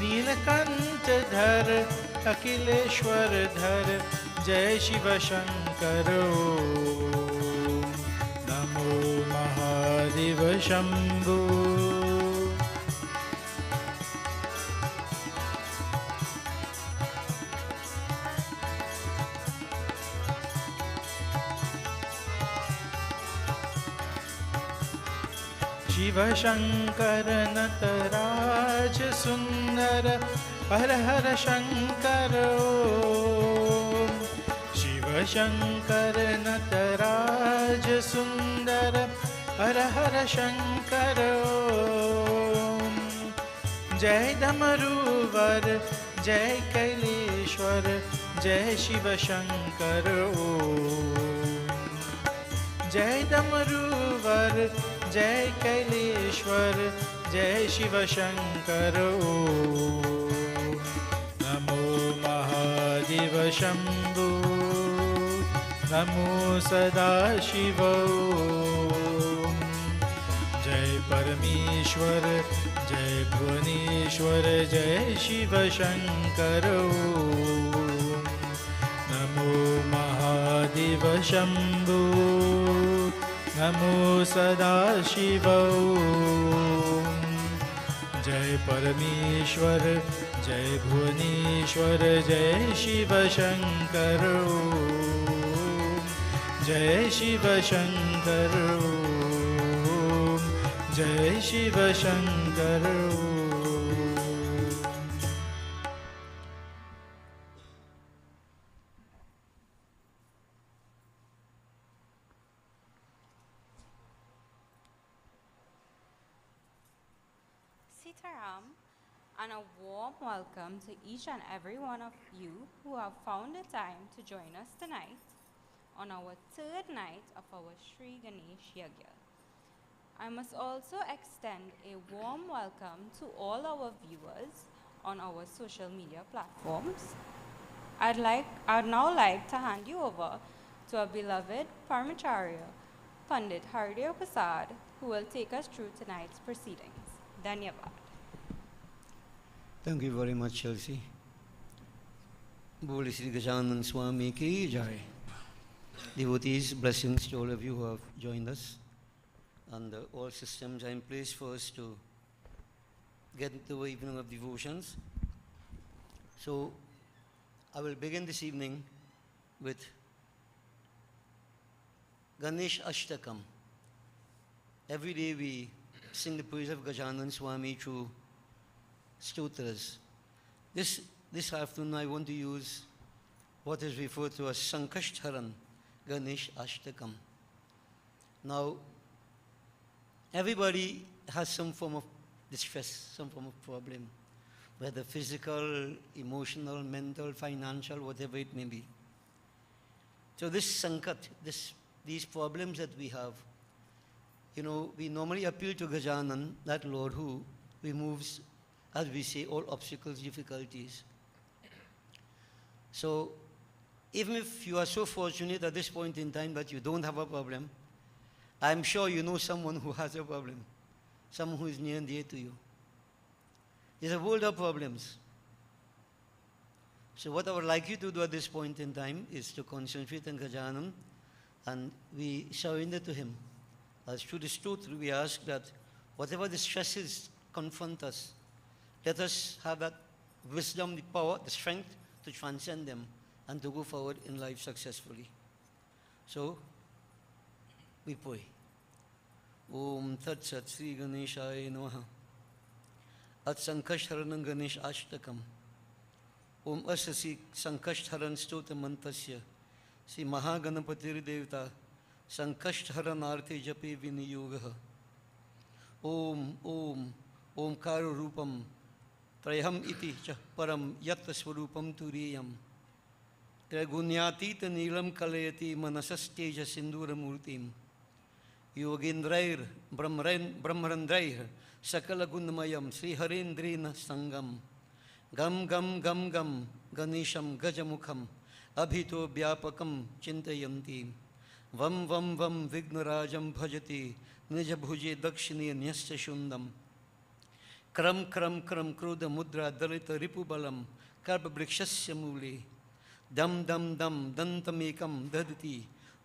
नीलकंठ धर अखिलेश्वर धर जय शिव शंकर ओम नमो महादेव शंभो। शिव शंकर नटराज सुंदर हर हर शंकर ओम शिव शंकर नटराज सुंदर हर हर शंकर ओम जय डमरूवर जय कैलेश्वर जय शिव शंकर ओम जय डमरूवर जय कैलेश्वर जय शिव शंकर ओम नमो महादेव शंभो नमो सदाशिव ओम जय परमेश्वर जय भुवनेश्वर जय शिव शंकर ओम नमो महादेव शंभो नमो सदाशिव ओम जय परमेश्वर जय भुवनेश्वर जय शिव शंकर ओम जय शिव शंकर ओम जय शिव शंकर ओम। And a warm welcome to each and every one of you who have found the time to join us tonight on our third night of our Sri Ganesh Yagya. I must also extend a warm welcome to all our viewers on our social media platforms. I'd now like to hand you over to our beloved Paramacharya, Pandit Hardev Prasad, who will take us through tonight's proceedings. Dhanyavad. Thank you very much, Chelsea. Bole Sri Gajanan Swami ki jai. Devotees, blessings to all of you who have joined us. And all systems are in place for us to get into the evening of devotions. So, I will begin this evening with Ganesh Ashtakam. Every day we sing the praise of Gajanan Swami through stotras. This afternoon I want to use what is referred to as Sankashtharan Ganesh Ashtakam. Now, everybody has some form of distress, some form of problem, whether physical, emotional, mental, financial, whatever it may be. So this sankat, these problems that we have, we normally appeal to Gajanan, that Lord who removes, as we say, all obstacles, difficulties. So, even if you are so fortunate at this point in time that you don't have a problem, I'm sure you know someone who has a problem, someone who is near and dear to you. There's a world of problems. So what I would like you to do at this point in time is to concentrate on Gajanan, and we surrender to him. As through this truth, we ask that whatever the stresses confront us, let us have that wisdom, the power, the strength to transcend them and to go forward in life successfully. So, we pray. Om Tat Sat Sri Ganeshaya Namaha. At Sankashtharanam Ganesh Ashtakam. Om Asasi Sankashtharan Stota Mantasya. Sri Mahaganapatir Devata Sankashtharan Arte Jape Viniyogaha. Om Karu Rupam Trayam Iti Cha Param Yatta Swarupam Turiyam. Tragunyatita Nilam Kalayati Manasas Teja Sindura Murtim. Yogendrair Brahmarandrair Sakala Gundamayam Sri Harendrina Sangam. Gam Gam Gam Gam Ganesham Gajamukham Abhito Vyapakam Chintayanti. Vam Vam Vam Vignarajam Bhajati Nijabhuje Dakshini Nyasya Shundam. क्रम क्रम क्रम क्रोध मुद्रा दलित रिपुबलम कर्पवृक्षस्य मूले दम दम दम दंतमेकम ददति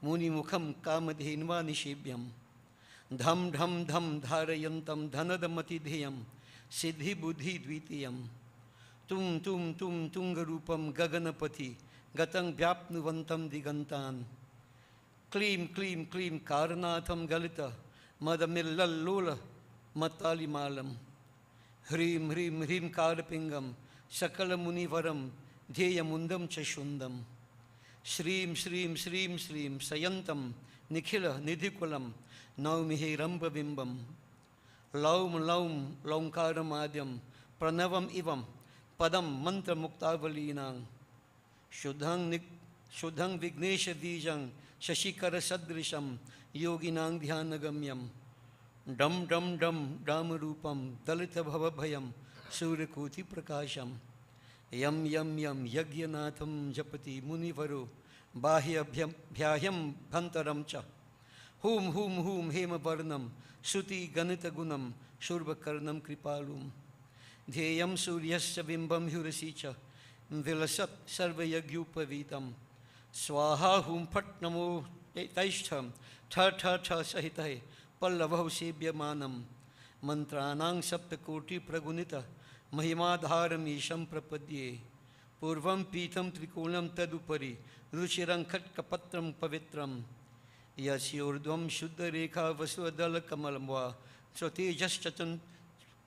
मुनिमुखम कामधेन्वा निषेव्यम धम ढम धम धारयन्तं धनदमतिधेयं सिद्धि बुद्धि द्वितीयं तुम तुम तुम तुंगरूपम गगनपति गतं व्याप्नुवन्तं दिगन्तान् क्लीं क्लीं क्लीं कारनाथं गलित मदमिल्लल्लोल मत्तालिमालं ह्रीं ह्रीं ह्रीं कारपिंगम सकलमुनिवरं ध्येयमुन्दं च शुन्दं श्रीं श्रीं श्रीं श्रीं सयन्तं निखिल निधिकुलं नौमि हे रम्भबिम्बं लौम लौम लौङ्कारमाद्यं प्रणवम् इवं पदं मन्त्रमुक्तावलीनां शुद्धं विघ्नेशबीजं शशिकरसदृशं योगिनां ध्यानगम्यं डम डम डम डामरूपं दलितभवभयं सूर्यकोटिप्रकाशं यम यम यम यज्ञनाथं जपति मुनिवरो बाह्यभ्याह्यं भन्तरं च हूं हूं हूं हेमवर्णं श्रुतिगणितगुणं शूर्भकर्णं कृपालुं ध्येयं सूर्यस्य बिम्बं ह्युरसि च विलसत् सर्वयज्ञोपवीतं स्वाहा हुं फट् नमो तैष्ठं ठ ठ ठ सहितः पल्लवौ सेव्यमानं मन्त्राणां सप्तकोटिप्रगुणित महिमाधारमीशं प्रपद्ये पूर्वं पीतं त्रिकोणं तदुपरि रुचिरं खट्कपत्रं पवित्रं यस्योर्ध्वं शुद्धरेखा वसुदलकमलं वा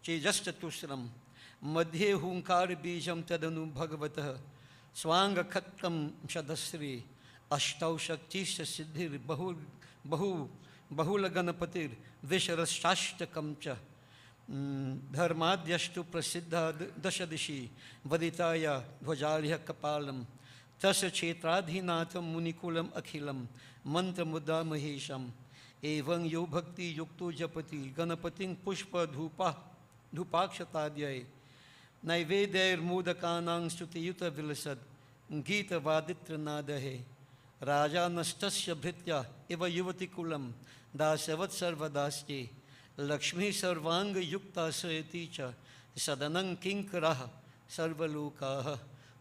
स्वतेजश्चतुस्रं मध्ये हुंकारबीजं तदनु भगवतः स्वांगखट्कं शतश्री अष्टौ शक्तिश्च बहुलगणपतिर्विशरष्टाष्टकं च धर्माद्यस्तु प्रसिद्धा दशदिशि वदिताय ध्वजार्य कपालं तस्य क्षेत्राधिनाथं मुनिकुलम् अखिलं मंत्रमुद्रामहेशं एवं यो भक्ति युक्तो जपति गणपतिं पुष्पधूपाक्षताद्यै नैवेद्यैर्मोदकानां स्तुतियुत विलसद् गीतवादित्रनादः राजानस्तस्य भृत्या इव युवतिकुलं दासवत् सर्वदास्ते लक्ष्मी सर्वांगयुक्ता सयति च सदनं किंकरः सर्वलोकाः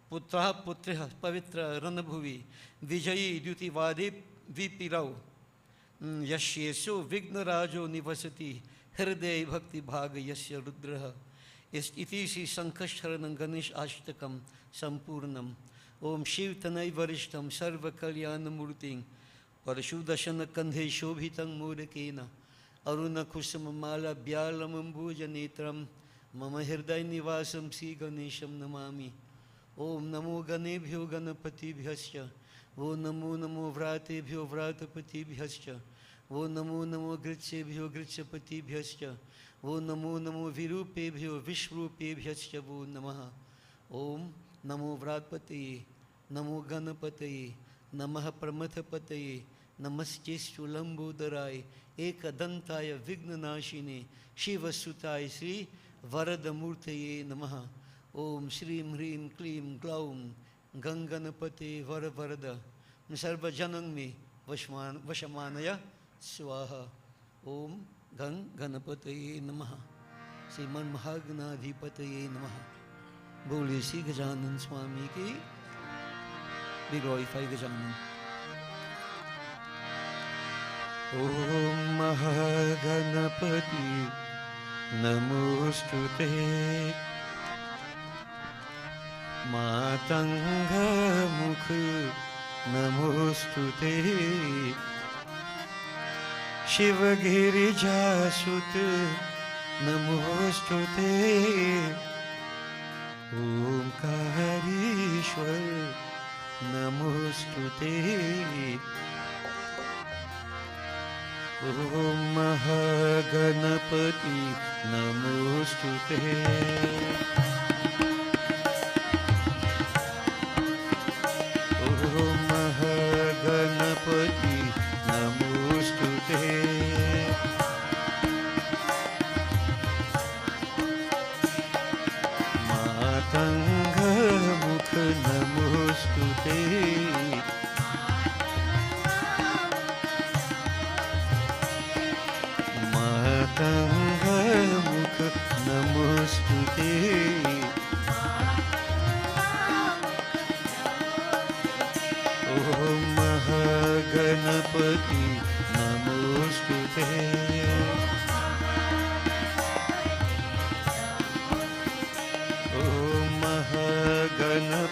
पुत्रः पुत्र्यः पवित्र रणभुवि विजयी द्युतिवादे विपिरौ यस्येषु विघ्नराजो निवसति हृदय भक्तिभाग यस्य रुद्रः इति श्री संकष्टहरणं गणेश अष्टकं संपूर्णम् ओम शिवतनय वरिष्ठं सर्वकल्याणमूर्तिं परशुदशन कंधे शोभितं मोदकेन अरुणकुसुममालाभ्यालमम्बुजनेत्रं मम हृदयनिवासं श्रीगणेशं नमामि। ओम नमो गणेभ्यो गणपतिभ्यश्च वो नमो नमो व्रातेभ्यो व्रातपतिभ्यश्च वो नमो नमो गृत्सेभ्यो गृत्सपतिभ्यश्च वो नमो नमो विरूपेभ्यो विश्वरूपेभ्यश्च वो नमः। ओम नमो व्रातपतये नमो गणपतये नमः प्रमथपतये नमस्तेस्तु लंबोदराय एकदंताय विघ्ननाशिने शिवसुताय श्री वरदमूर्तये नमः। ओम श्रीं ह्रीं क्लीं ग्लौं गंगणपते वरवरद सर्वजनं मे वशमानय स्वाहा। ओम गं गणपतये नमः। श्रीमन्महागणाधिपतये नमः। बोलिए श्री गजानन स्वामी की। Be glorify Gajanan. ओम महागणपति नमोस्तुते मातंग मुख नमोस्तुते शिवगिरिजासुत नमोस्तुते ओंकारेश्वर नमोस्तुते ओम महागणपति नमोस्तुते ओम महागणपति नमोस्तुते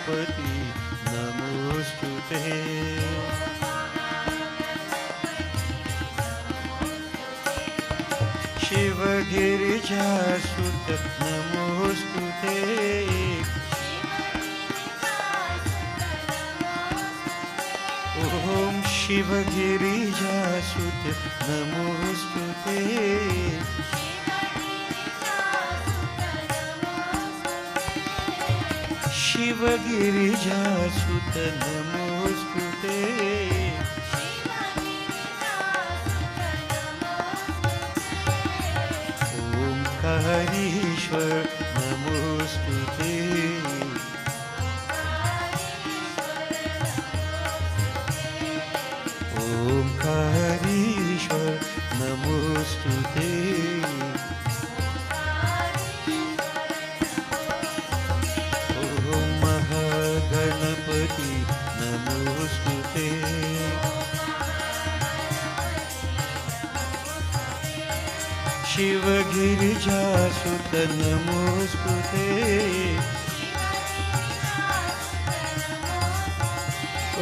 गणपति नमोस्तुते। शिव गिरिजासुत नमोस्तुते। ओम शिव गिरिजासुत नमोस्तुते। शिव गिरिजासुत नमोस्तुते। ओंकारेश्वर नमोस्तुते। ओंकारेश्वर नमोस्तुते। ओम महागणपति नमोस्तुते। शिव गिरिजासुत नमोस्तुते।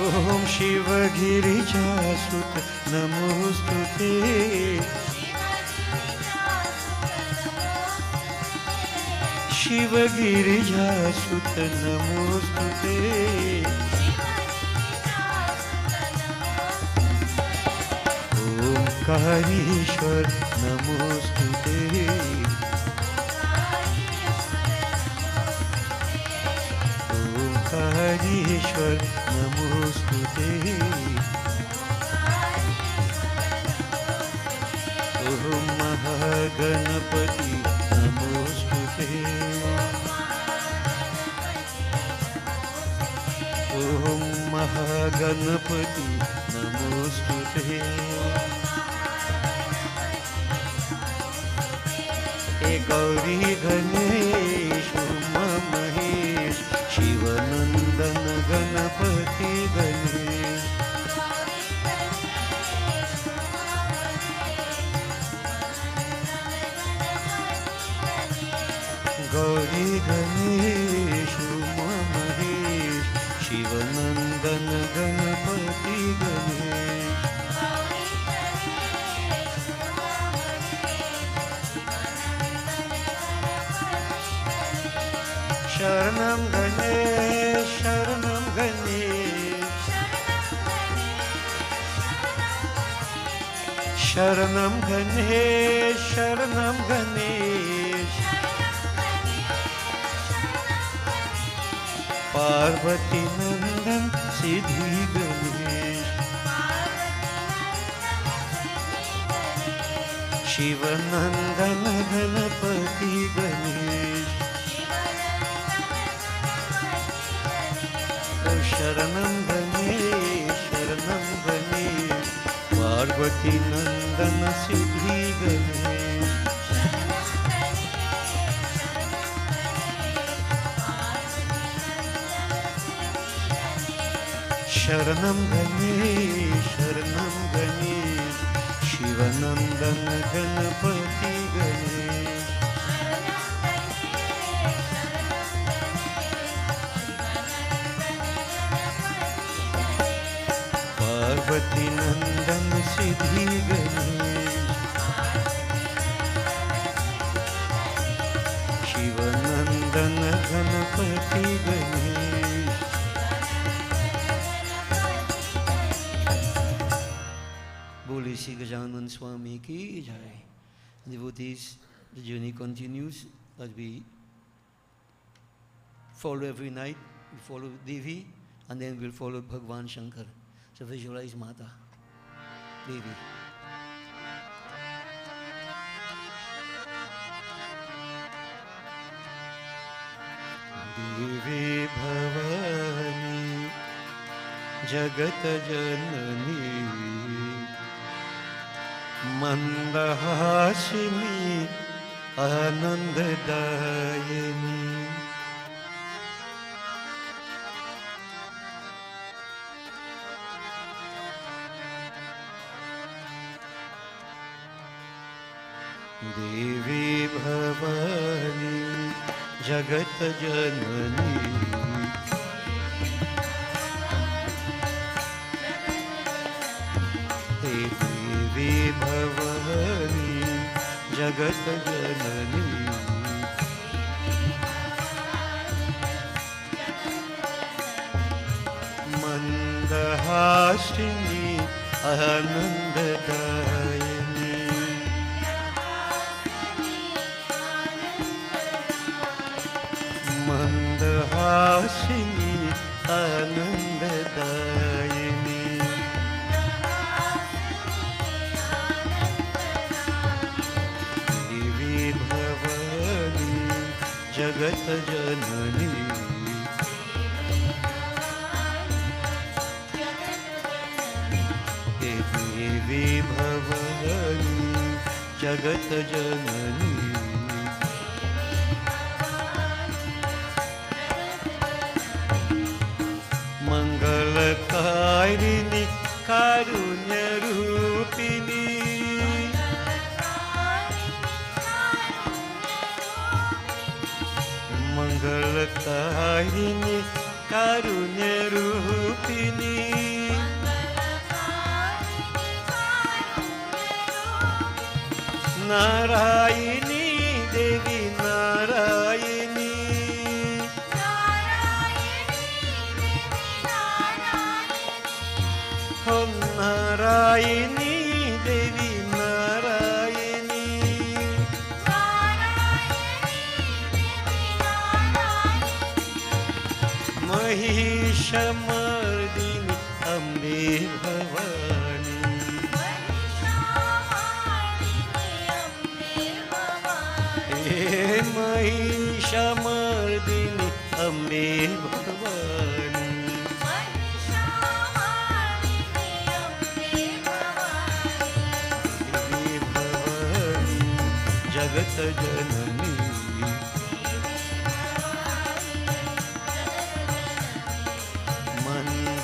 ओम शिव गिरिजासुत नमोस्तुते। शिव गिरिजासुत नमोस्तुते। ओंकारेश्वर नमोस्तुते। ओंकारेश्वर नमोस्तुते। ओम महागणपति नमोस्तुते। ओम महागणपति नमोस्तुते। हे गौरी गणेश उमा महेश शिवनंदन गणपति गणेश। गौरी गणेश उमा महेश शिवनंदन गणपति गणेश। शरणं गणेश शरणं गणेश। शरणं गणेश शरणं गणेश। पार्वती नंदन सिद्धि गणेश। शिवनंदन गणपति गणेश। शरणं गणेश पार्वती नंदन सिद्धि गणेश। शरणं गणेश शिवनंदन गणपति गणेश। पार्वती नंदन सिद्धि गणेश। शिवनंदन गणपति गणेश। बोले श्री गजानन स्वामी की जय। Devotees, the journey continues as we follow every night. We follow Devi and then we'll follow Bhagwan Shankar. So visualize Mata, Devi. Devi Bhavani Jagat Janani Mandahasini Anandadayani देवी भवानी जगत जननी भवानी जगत जननी मंदहासिनी आनंददायिनी मंदहासिनी आनंददायिनी देवी भवानी जगत जननी देवी भवानी जगत जननी मंगलकारिणी कारुण्य रूपिणी मंगलकारिणी कारुण्य रूपिणी नारायणी देवी नारायणी हो नारायणी देवी नारायणी महिषमर्दिनी अम्बे भवानी महिषमर्दिनी अम्बे भवानी देवी भवानी जगत जननी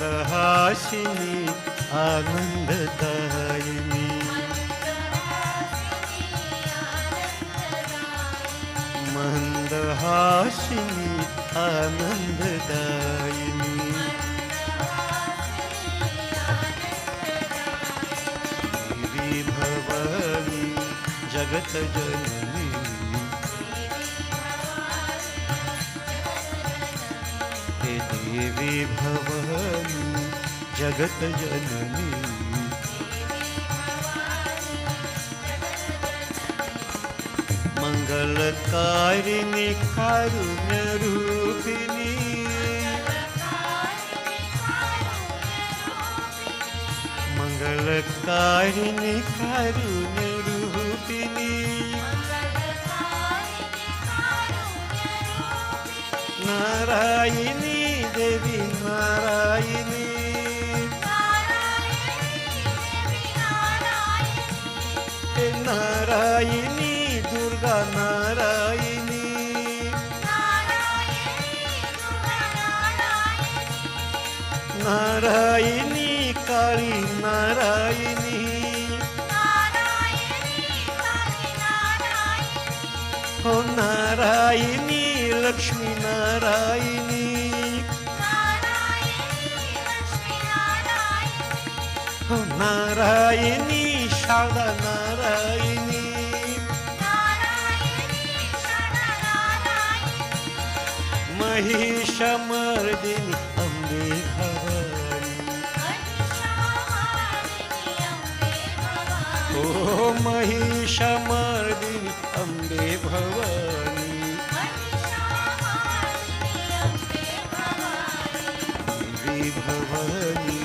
मंदहासिनी आनंददायिनी मंदहासिनी आनंददायिनी देवी भवानी जगत जननी हे देवी भवानी जगत जननी मंगलकारिणी कारुण्य रूपिणी मंगलकारिणी कारुण्य रूपिणी नारायणी देवी नारायणी नारायणी दुर्गा नारायणी नारायणी काली नारायणी हो नारायणी लक्ष्मी नारायणी हो नारायणी शारदा नारायणी महिषमर्दिनी अम्बे भवानी ओ महिषमर्दिनी अम्बे भवानी देवी भवानी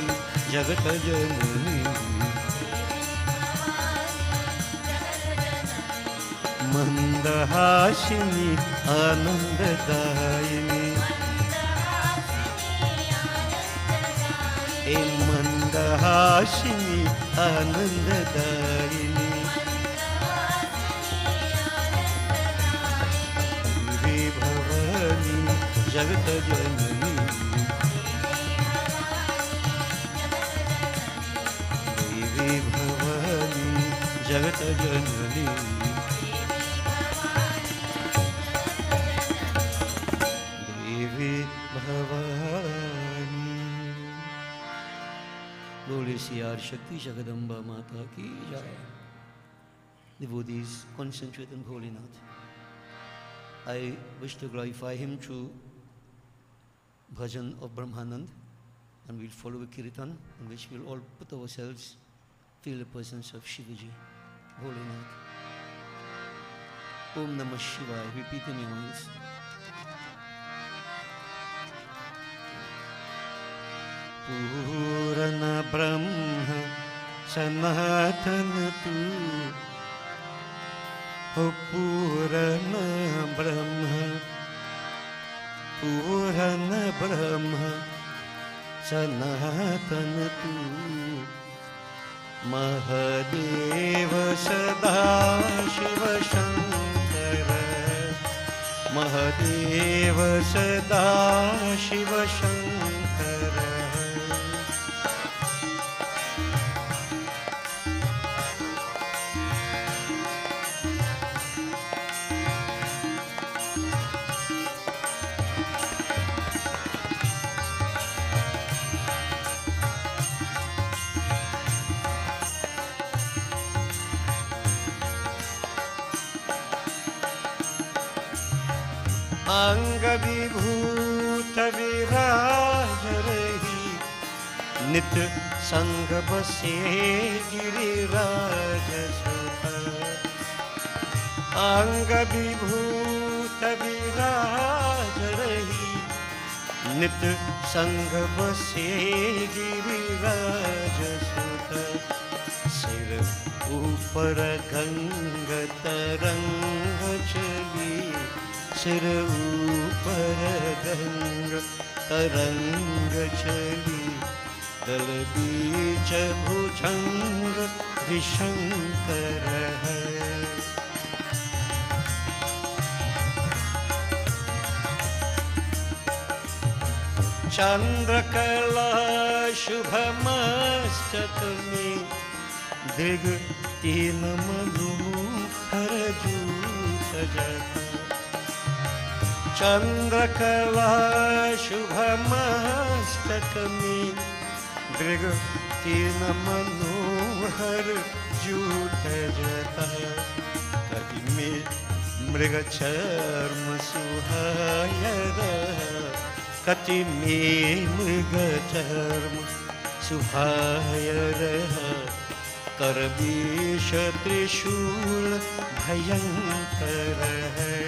जगत जननी मंदहासिनी आनंददायिनी ए मंदहासिनी आनंददायिनी देवी भवानी जगत जननी देवी भवानी जगत जननी देवी भवानी। बोले सियार शक्ति जगदम्बा माता की जय। devotees concentrate on Bholenath. I wish to glorify him through bhajan of Brahmanand, and we'll follow a kirtan in which we'll all put ourselves, feel the presence of Shivaji, Bholenath. Om Namah Shivaya, repeat in your minds. Purana Brahma Sanatana Tu, O Purana Brahma, Purana Brahma Sanatana Tu, Mahadeva Sada Shiva Shankara, Mahadeva Sada Shiva Shankara. अंग विभूत विराज रही, नित संग बसे गिरिराज सुत। अंग विभूत विराज रही, नित संग बसे गिरिराज सुत। सिर ऊपर गंग तरंग चली, सिर ऊपर गंग तरंग चली, दल बीच भुजंग विशंकर है। चंद्रकला शुभ मस्तक में, दृग तीन मनोहर जूट जटा। चंद्रकला शुभ मस्तक में, दृग तीन मनोहर जूट जटा। कति में मृग चर्म सुहाय रहा, कति में मृग चर्म सुहाय रहा। कर विष त्रिशूल भयंकर है।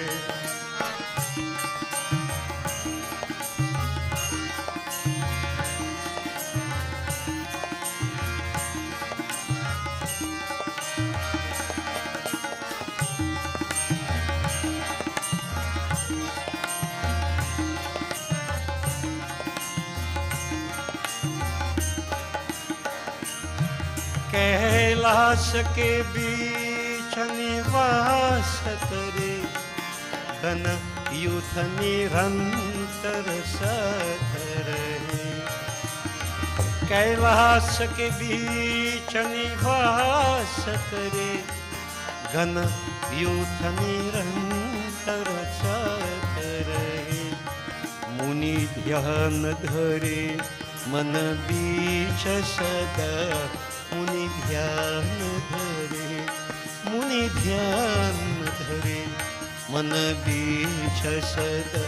कैलाश के बीच निवास करे, घन युथ निरंतर सत रहे। कैलाश के बीच निवास करे, घन युथ निरंतर सत रहे। मुनि ध्यान धरे मन बीच सदा, मुनि ध्यान धरे, मुनि ध्यान धरे मन बीच सदा।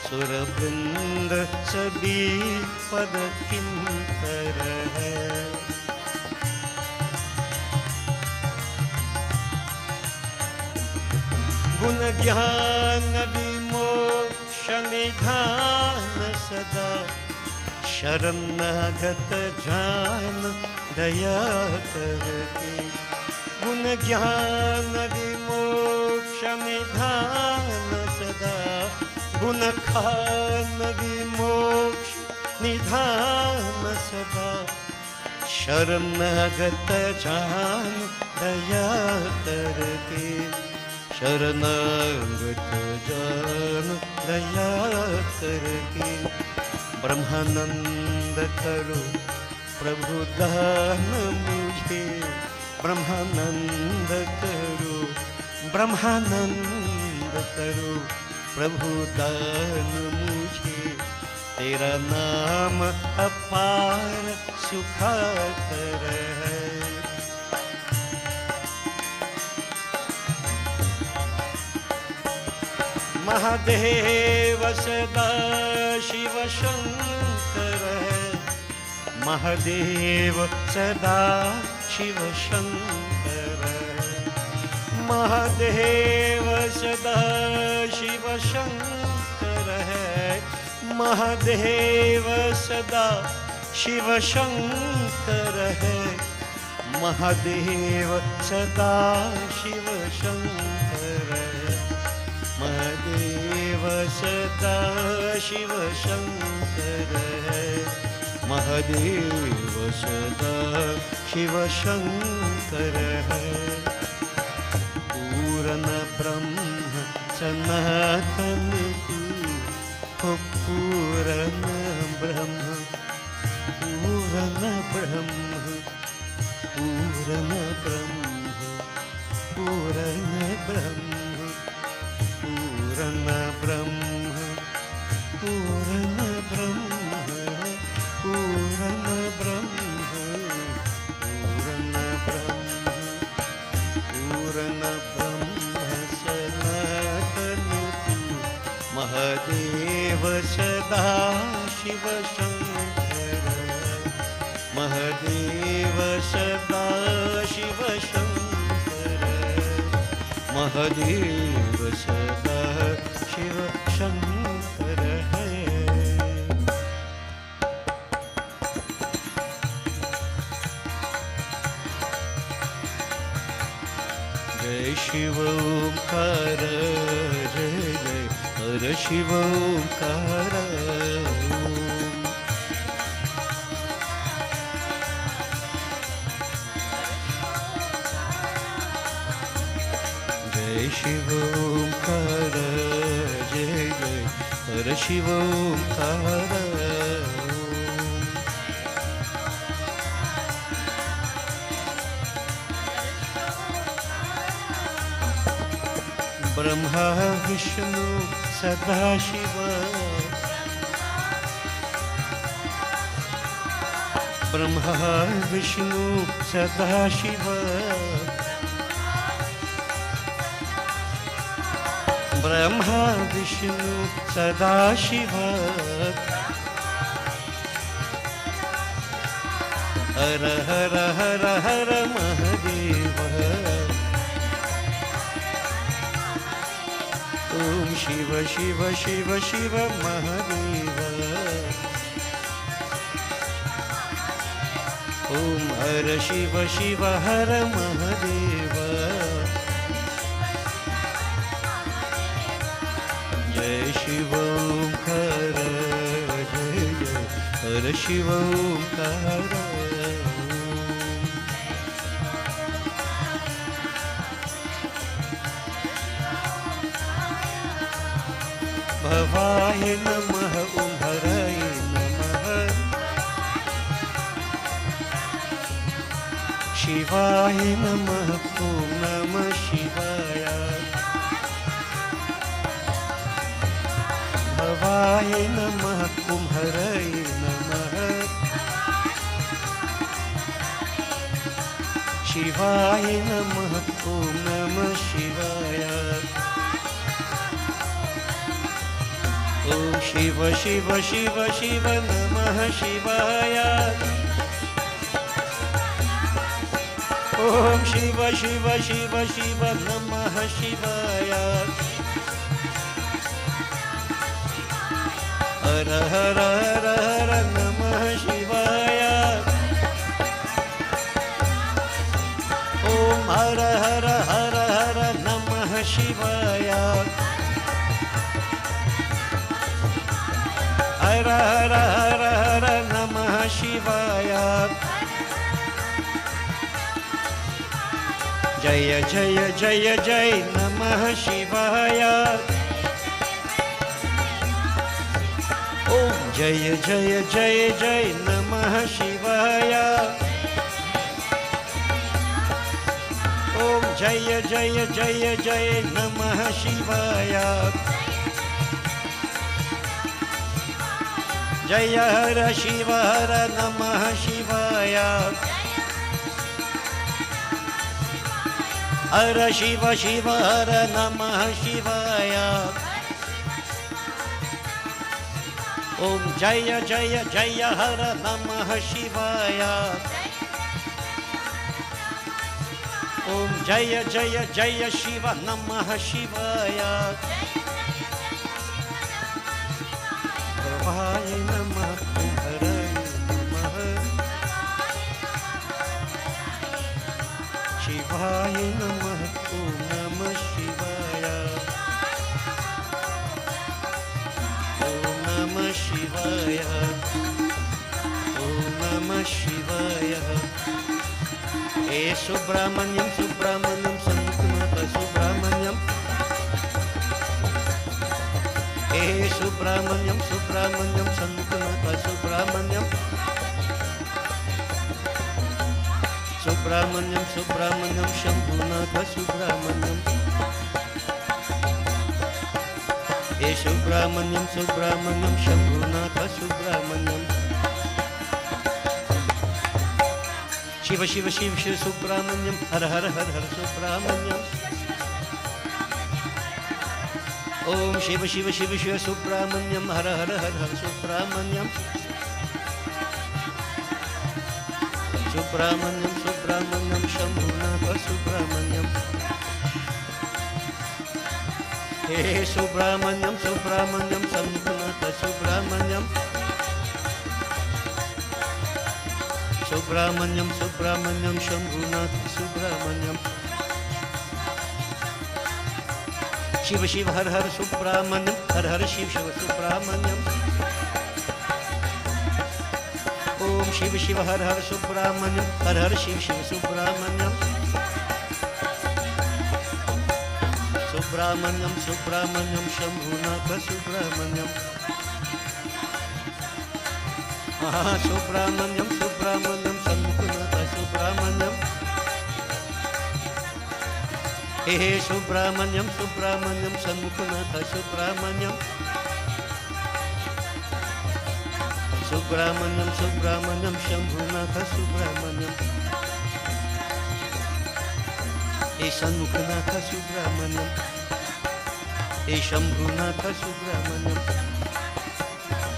सुर वृंद सभी पद किंकर है। गुण ज्ञान विमोक्ष निधान सदा, शरणागत जान दया करके। गुण ज्ञान विमोक्ष निधान सदा, गुण खान विमोक्ष निधान सदा। शरणागत जान दया करके, शरणागत जान दया करके। ब्रह्मानंद करो प्रभु दान मुझे, ब्रह्मानंद करो, ब्रह्मानंद करो प्रभु दान मुझे। तेरा नाम अपार सुखाकर है। महादेव सदा शिव शंकर है, महादेव सदा शिव शंकर है, महादेव सदा शिव शंकर है, महादेव सदा शिव शंकर है, महादेव सदा शिव शंकर है, महादेव सदा शिव शंकर है, महादेव सदा शिव शंकर है। पूर्ण ब्रह्म सनातन तू, पूर्ण ब्रह्म, पूर्ण ब्रह्म, पूर्ण ब्रह्म, पूर्ण ब्रह्म, पूर्ण ब्रह्म, पूर्ण ब्रह्म, पूर्ण ब्रह्म, पूर्ण ब्रह्म, पूर्ण ब्रह्म सनातन तू, महादेव सदा शिव शंकर, महादेव सदा शिव शंकर, महादेव सदा शिव शंकर है। जय शिव ओंकार, जय जय हर शिव ओंकार, जय शिव ओंकार, जय जय हर शिव ओंकार, ब्रह्मा विष्णु सदाशिव, ब्रह्मा विष्णु सदाशिव, ब्रह्मा विष्णु सदाशिव, हर हर हर हर महादेव, ओम शिव शिव शिव शिव महादेव, ओम हर शिव शिव हर महादेव, जय शिव ओंकार, जय जय हर शिव ओंकार, भवाय नमः, ओम हराय नमः, शिवाय नमः, ओम नमः शिवाय, भवाय नमः, ओम हराय नमः, शिवाय नमः, ओम नमः शिवाय, ओम शिव शिव शिव शिव नमः शिवाय, ओम शिव शिव शिव शिव नमः शिवाय, हर हर हर हर नमः शिवाय, ओम हर हर हर हर नमः शिवाय, हर हर हर हर नमः शिवाय, जय जय जय जय नमः शिवाय, ओम जय जय जय जय नमः शिवाय, ओम जय जय जय जय नमः शिवाय, जय हर शिव हर नमः शिवाय, हर शिव शिव हर नमः शिवाय, Om Jaya Jaya Jaya Hara Namah Shivaya. Om Jaya Jaya Jaya Shiva Namah Shivaya. Prabhaya Namah Haraya Namah Shivaya Namah Om Namah Shivaya. Om Namah Shivaya. Om Namah Shivaya. Subramanyam Subramanyam Sankunata Subramanyam. Subramanyam Subramanyam Sankunata Subramanyam. Subramanyam Subramanyam Shambhunatha Subramanyam. Subramanyam Subramanyam Shambhunatha Subramanyam. Shiva Shiva Shiva Shiva Subramanyam. Har Har Har Har Subramanyam. Om Shiva Shiva Shiva Shiva Subramanyam. Har Har Har Har Subramanyam. Subramanyam Subramanyam Shambhunatha Subramanyam. Subramanyam Subramanyam Shambhunatha Subramanyam. Subramanyam Subramanyam Shambhunatha Subramanyam. Shiva Shiva Har Har Subramanyam. Har Har Shiva Shiva Subramanyam. Om Shiva Shiva Har Har Subramanyam. Har Har Shiva Shiva Subramanyam. Subramanyam Subramanyam Shambhunatha Subramanyam. Subramanyam Subramanyam Shambhunatha Subramanyam. Subramanyam Subramanyam Shambhunatha Subramanyam. Subramanyam Subramanyam Shambhunatha Subramanyam. Shanmukhanatha Subramanyam. Shambhunatha Subramanyam.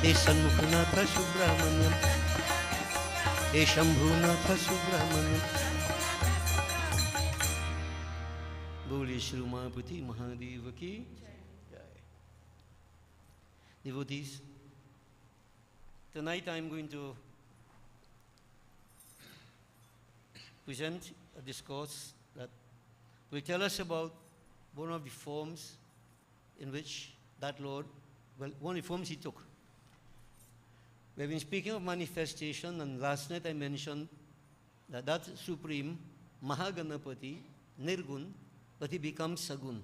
Shanmukhanatha Subramanyam. Shambhunatha Subramanyam. Boli Shri Umapati Mahadeva ki Jai. Devotees, tonight I am going to present a discourse that will tell us about one of the forms in which that Lord, well, one of the forms he took. We have been speaking of manifestation, and last night I mentioned that that Supreme Mahaganapati, Nirgun, but he becomes Sagun.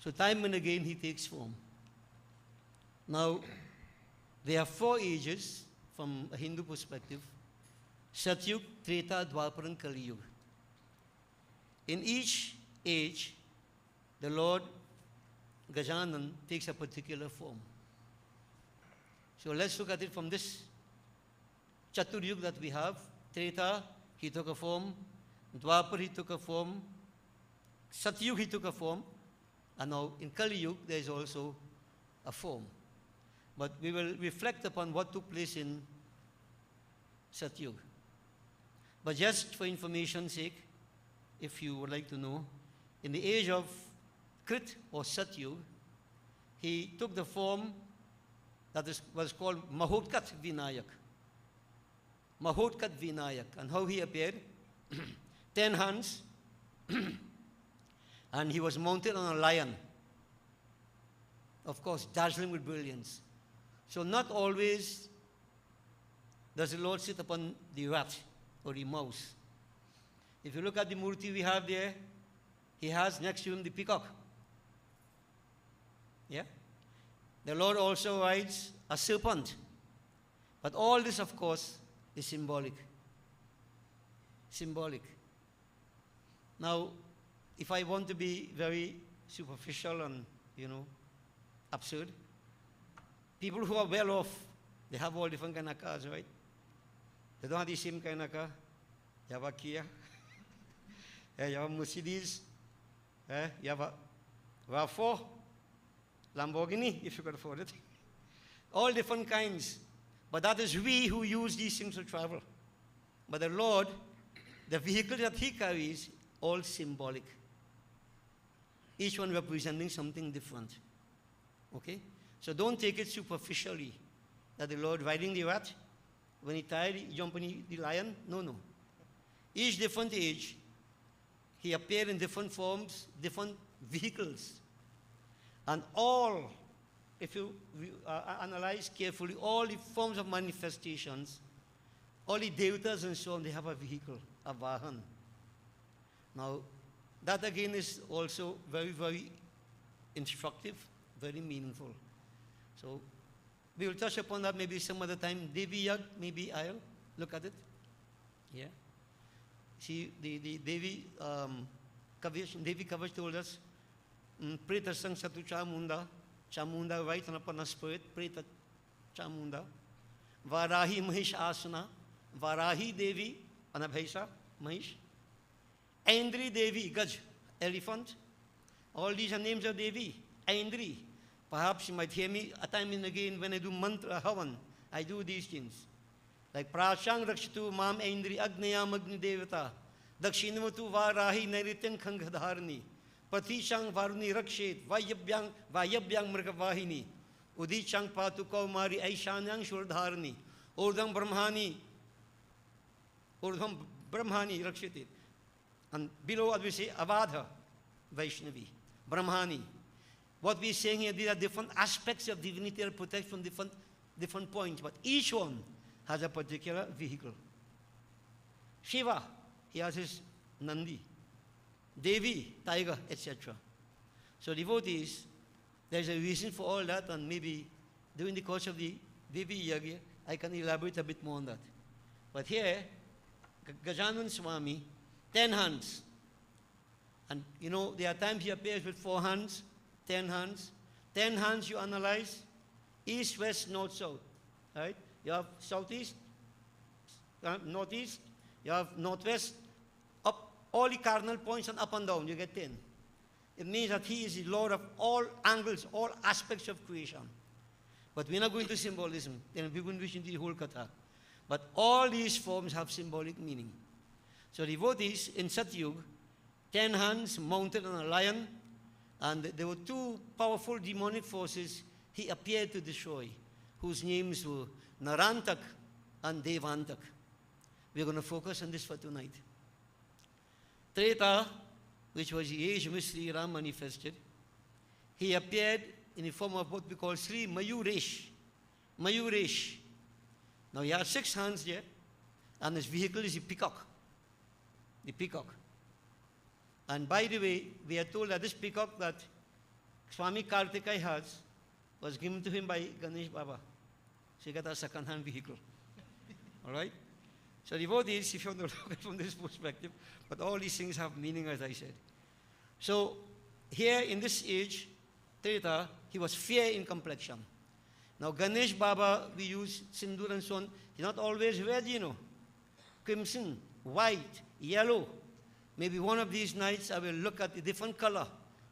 So time and again he takes form. Now, there are 4 ages from a Hindu perspective: Satyug, Treta, Dwapar and Kali Yuga. In each age, the Lord Gajanan takes a particular form. So let's look at it from this Chaturyug that we have. Treta, he took a form. Dwapar, he took a form. Satyug, he took a form. And now in Kali Yuga, there is also a form. But we will reflect upon what took place in Satyug. But just for information's sake, if you would like to know, in the age of Krit or Satyug, he took the form that was called Mahotkat Vinayak. Mahotkat Vinayak. And how he appeared? 10 hands, and he was mounted on a lion. Of course, dazzling with brilliance. So not always does the Lord sit upon the rat or the mouse. If you look at the murti we have there, he has next to him the peacock. Yeah? The Lord also rides a serpent. But all this, of course, is symbolic. Symbolic. Now, if I want to be very superficial and, absurd, people who are well off, they have all different kind of cars, right? They don't have the same kind of car. You have a Kia. You have a Mercedes. You have a RAV4, Lamborghini, if you can afford it. all different kinds. But that is we who use these things to travel. But the Lord, the vehicle that he carries, all symbolic. Each one representing something different. Okay? So don't take it superficially. That the Lord riding the rat, when he tired, he jump on the lion. No, no. Each different age, he appeared in different forms, different vehicles. And all, if you analyze carefully, all the forms of manifestations, all the devatas and so on, they have a vehicle, a vahan. Now, that again is also very, very instructive, very meaningful. So, we will touch upon that maybe some other time. Devi Yag, maybe I'll look at it. Yeah. See, the Devi Kavach told us, Preta Sang Satu Chamunda, Chamunda right upon a spirit, Preta Chamunda, Varahi Mahish Asana, Varahi Devi, Anabhaisa, Mahish, Aindri Devi, Gaj, elephant. All these are names of Devi. Aindri. Perhaps you might hear me a time and again when I do mantra havan, I do these things. Like Prashang Rakshitu Mam Aindri Agnayam Agni Devata, Dakshinamatu Varahi Nairityan Khangadharni, Patishang Varuni Rakshet, Vayabyang Mrgavahini, Udichang Patu Kaumari Aishanyang Shurdharni, Urdham Brahmani Rakshitit. And below what we say, Avadha, Vaishnavi, Brahmani. What we're saying here, these are different aspects of divinity that protect from different points, but each one has a particular vehicle. Shiva, he has his Nandi. Devi, tiger, etc. So devotees, there's a reason for all that, and maybe during the course of the Devi Yagya, I can elaborate a bit more on that. But here, Gajanan Swami, 10 hands. And you know, there are times he appears with 4 hands, 10 hands. 10 hands you analyze, east, west, north, south. Right? You have southeast, northeast, you have northwest, up, all the cardinal points and up and down, you get 10. It means that he is the Lord of all angles, all aspects of creation. But we're not going to symbolism, then we're going to into the whole katha. But all these forms have symbolic meaning. So devotees in Satyug, 10 hands mounted on a lion, and there were 2 powerful demonic forces he appeared to destroy, whose names were Narantak and Devantak. We're going to focus on this for tonight. Treta, which was the age in which Sri Ram manifested, he appeared in the form of what we call Sri Mayuresh. Mayuresh. Now he has 6 hands there, and his vehicle is the peacock. The peacock. And by the way, we are told that this peacock that Swami Kartikai has was given to him by Ganesh Baba. So he got a second-hand vehicle. All right? So devotees, if you want to look at it from this perspective, but all these things have meaning, as I said. So here in this age, Treta, he was fair in complexion. Now Ganesh Baba, we use sindoor and so on. He's not always red, you know. Crimson, white, yellow. Maybe one of these nights I will look at a different color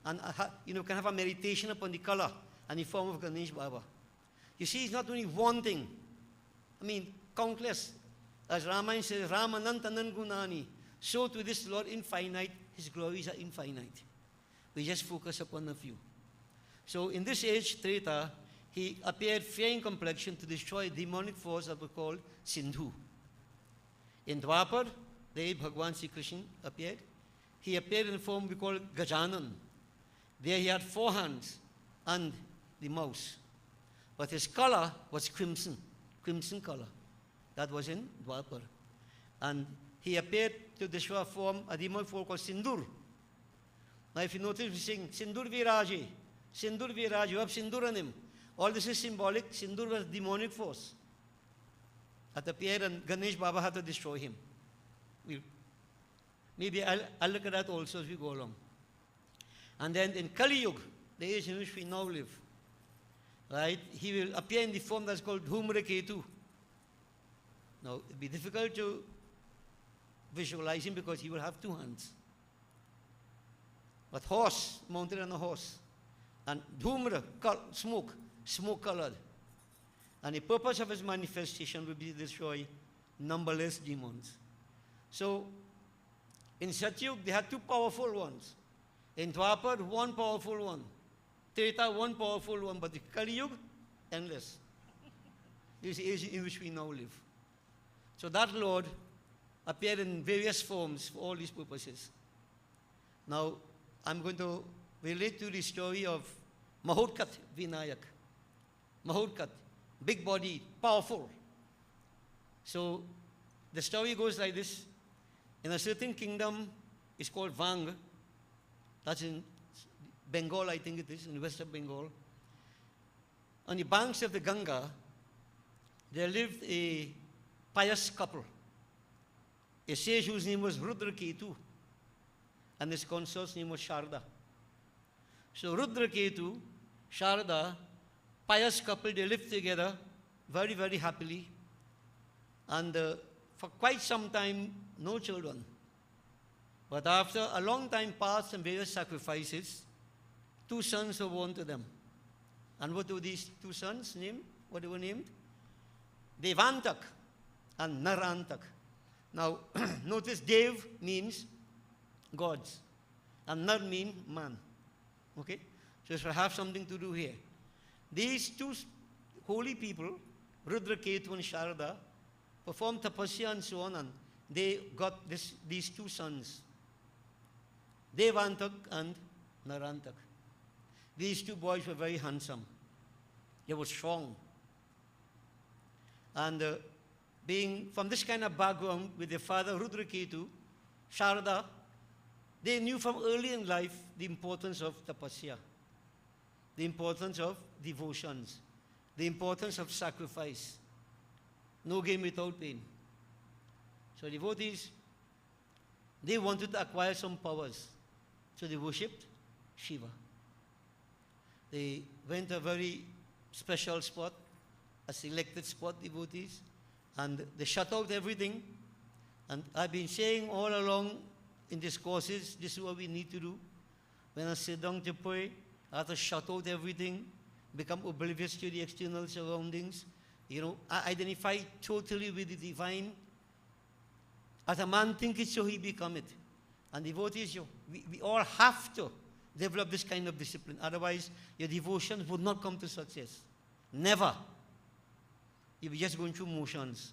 and can have a meditation upon the color and the form of Ganesh Baba. You see, it's not only one thing. I mean, countless. As Ramayana says, Ramanantanan Gunani. So to this Lord infinite, his glories are infinite. We just focus upon a few. So in this age, Treta, he appeared fair in complexion to destroy demonic force that were called Sindhu. In Dwapar, there Bhagwan Sri Krishna appeared. He appeared in a form we call Gajanan. There he had 4 hands and the mouse. But his color was crimson color. That was in Dwapar. And he appeared to destroy a demonic form called Sindur. Now if you notice, we sing Sindur Viraji. Sindur Viraji, you have Sindur on him. All this is symbolic. Sindur was demonic force that appeared, and Ganesh Baba had to destroy him. Maybe I'll look at that also as we go along. And then in Kali Yuga, the age in which we now live, right, he will appear in the form that's called Dhumraketu. Now, it will be difficult to visualize him because he will have 2 hands. But horse, mounted on a horse. And Dhumra, smoke colored. And the purpose of his manifestation will be to destroy numberless demons. So, in Satyug, they had two powerful ones. In Dwapar, one powerful one. Treta, one powerful one. But the Kali Yuga, endless. This is the age in which we now live. So that Lord appeared in various forms for all these purposes. Now, I'm going to relate to the story of Mahotkat Vinayak. Mahotkat, big body, powerful. So, the story goes like this. In a certain kingdom, it's called Vang. That's in Bengal, I think it is, in the west of Bengal. On the banks of the Ganga, there lived a pious couple. A sage whose name was Rudraketu, and his consort's name was Sharda. So Rudraketu, Sharda, pious couple, they lived together very, very happily. And for quite some time, no children. But after a long time passed and various sacrifices, two sons were born to them. And what were these two sons named? What they were named? Devantak and Narantak. Now, notice Dev means gods, and Nar means man. Okay? So it will have something to do here. These two holy people, Rudraketu and Sharda, performed tapasya and so on, and they got these two sons, Devantak and Narantak. These two boys were very handsome. They were strong. And being from this kind of background with their father Rudraketu, Sharda, they knew from early in life the importance of tapasya, the importance of devotions, the importance of sacrifice. No gain without pain. So devotees, they wanted to acquire some powers. So they worshipped Shiva. They went to a very special spot, a selected spot, devotees, and they shut out everything. And I've been saying all along in these courses, this is what we need to do. When I sit down to pray, I have to shut out everything, become oblivious to the external surroundings, identify totally with the divine. As a man thinketh, so he becometh. And devotees, we all have to develop this kind of discipline. Otherwise, your devotions would not come to success. Never. You'll be just going through motions.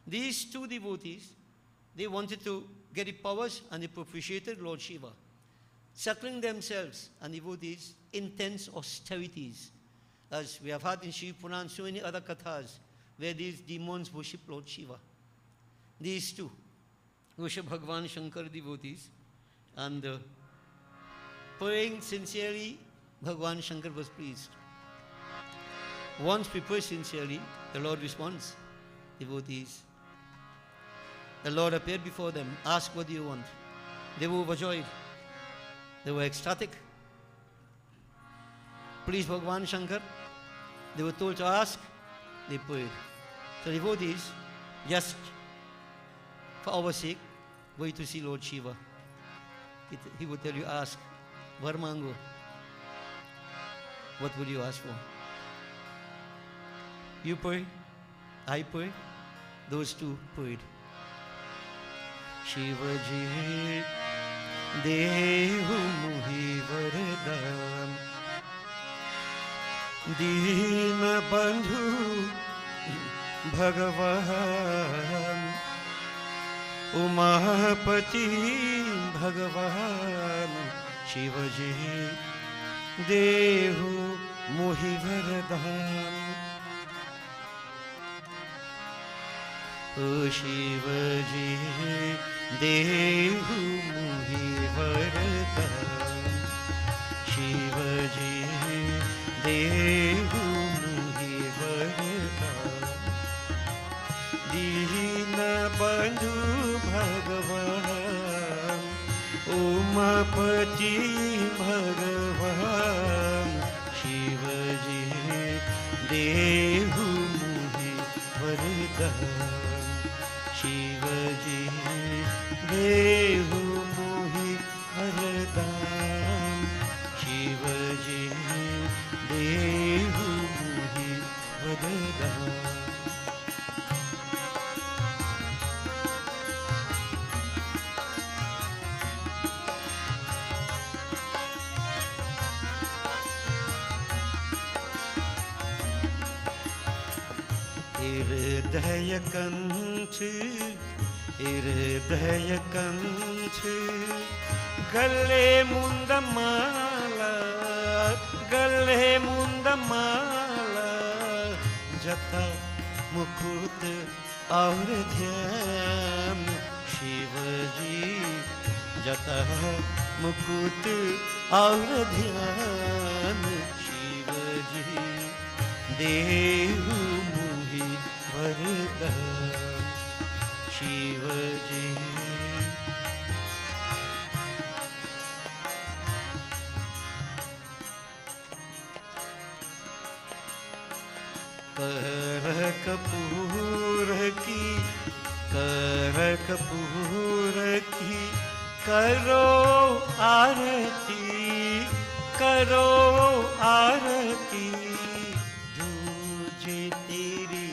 These two devotees, they wanted to get the powers, and they propitiated Lord Shiva, settling themselves and devotees intense austerities, as we have had in Shiva Purana and so many other kathas, where these demons worship Lord Shiva. These two worship Bhagavan Shankar devotees, and praying sincerely, Bhagavan Shankar was pleased. Once we pray sincerely, the Lord responds. Devotees, the Lord appeared before them, asked, what do you want? They were overjoyed. They were ecstatic. Please, Bhagavan Shankar. They were told to ask, they prayed. So devotees, just for our sake, go to see Lord Shiva. He would tell you, ask, Varmango, what would you ask for? You pray, I pray, those two prayed. Shivaji Dehu Muhi Vardhan Deen Bandhu Bhagavan Umapati Bhagavan Shivaji Dehu Muhi Vardhan O Shivaji Dehu Muhi Vardhan Shivaji Dehu Muhi Vardhan Dina Bandhu Bhagavan Umapati Bhagavan Shivaji Dehu Muhi Vardhan Shivaji Dehu Muhi Vardhan Shivaji Dehu Muhi वरदान। हृदय कंठ गले मुंदमाला जटा मुकुट और ध्यान शिवजी, जटा मुकुट और ध्यान शिवजी, देहु मुहि वरदान शिवजी। कर कपूर की करो आरती, दूजे तेरी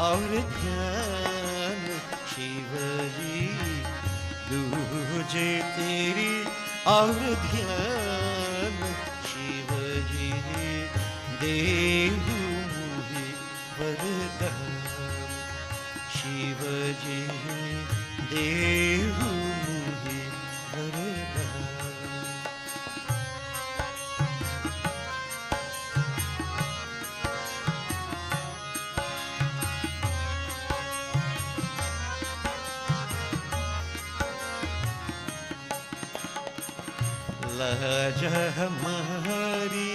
और ध्यान शिवजी, दूजे तेरी और ध्यान शिवजी, देहु मुहि वरदान शिवजी, देहु मुहि वरदान। लाज हमारी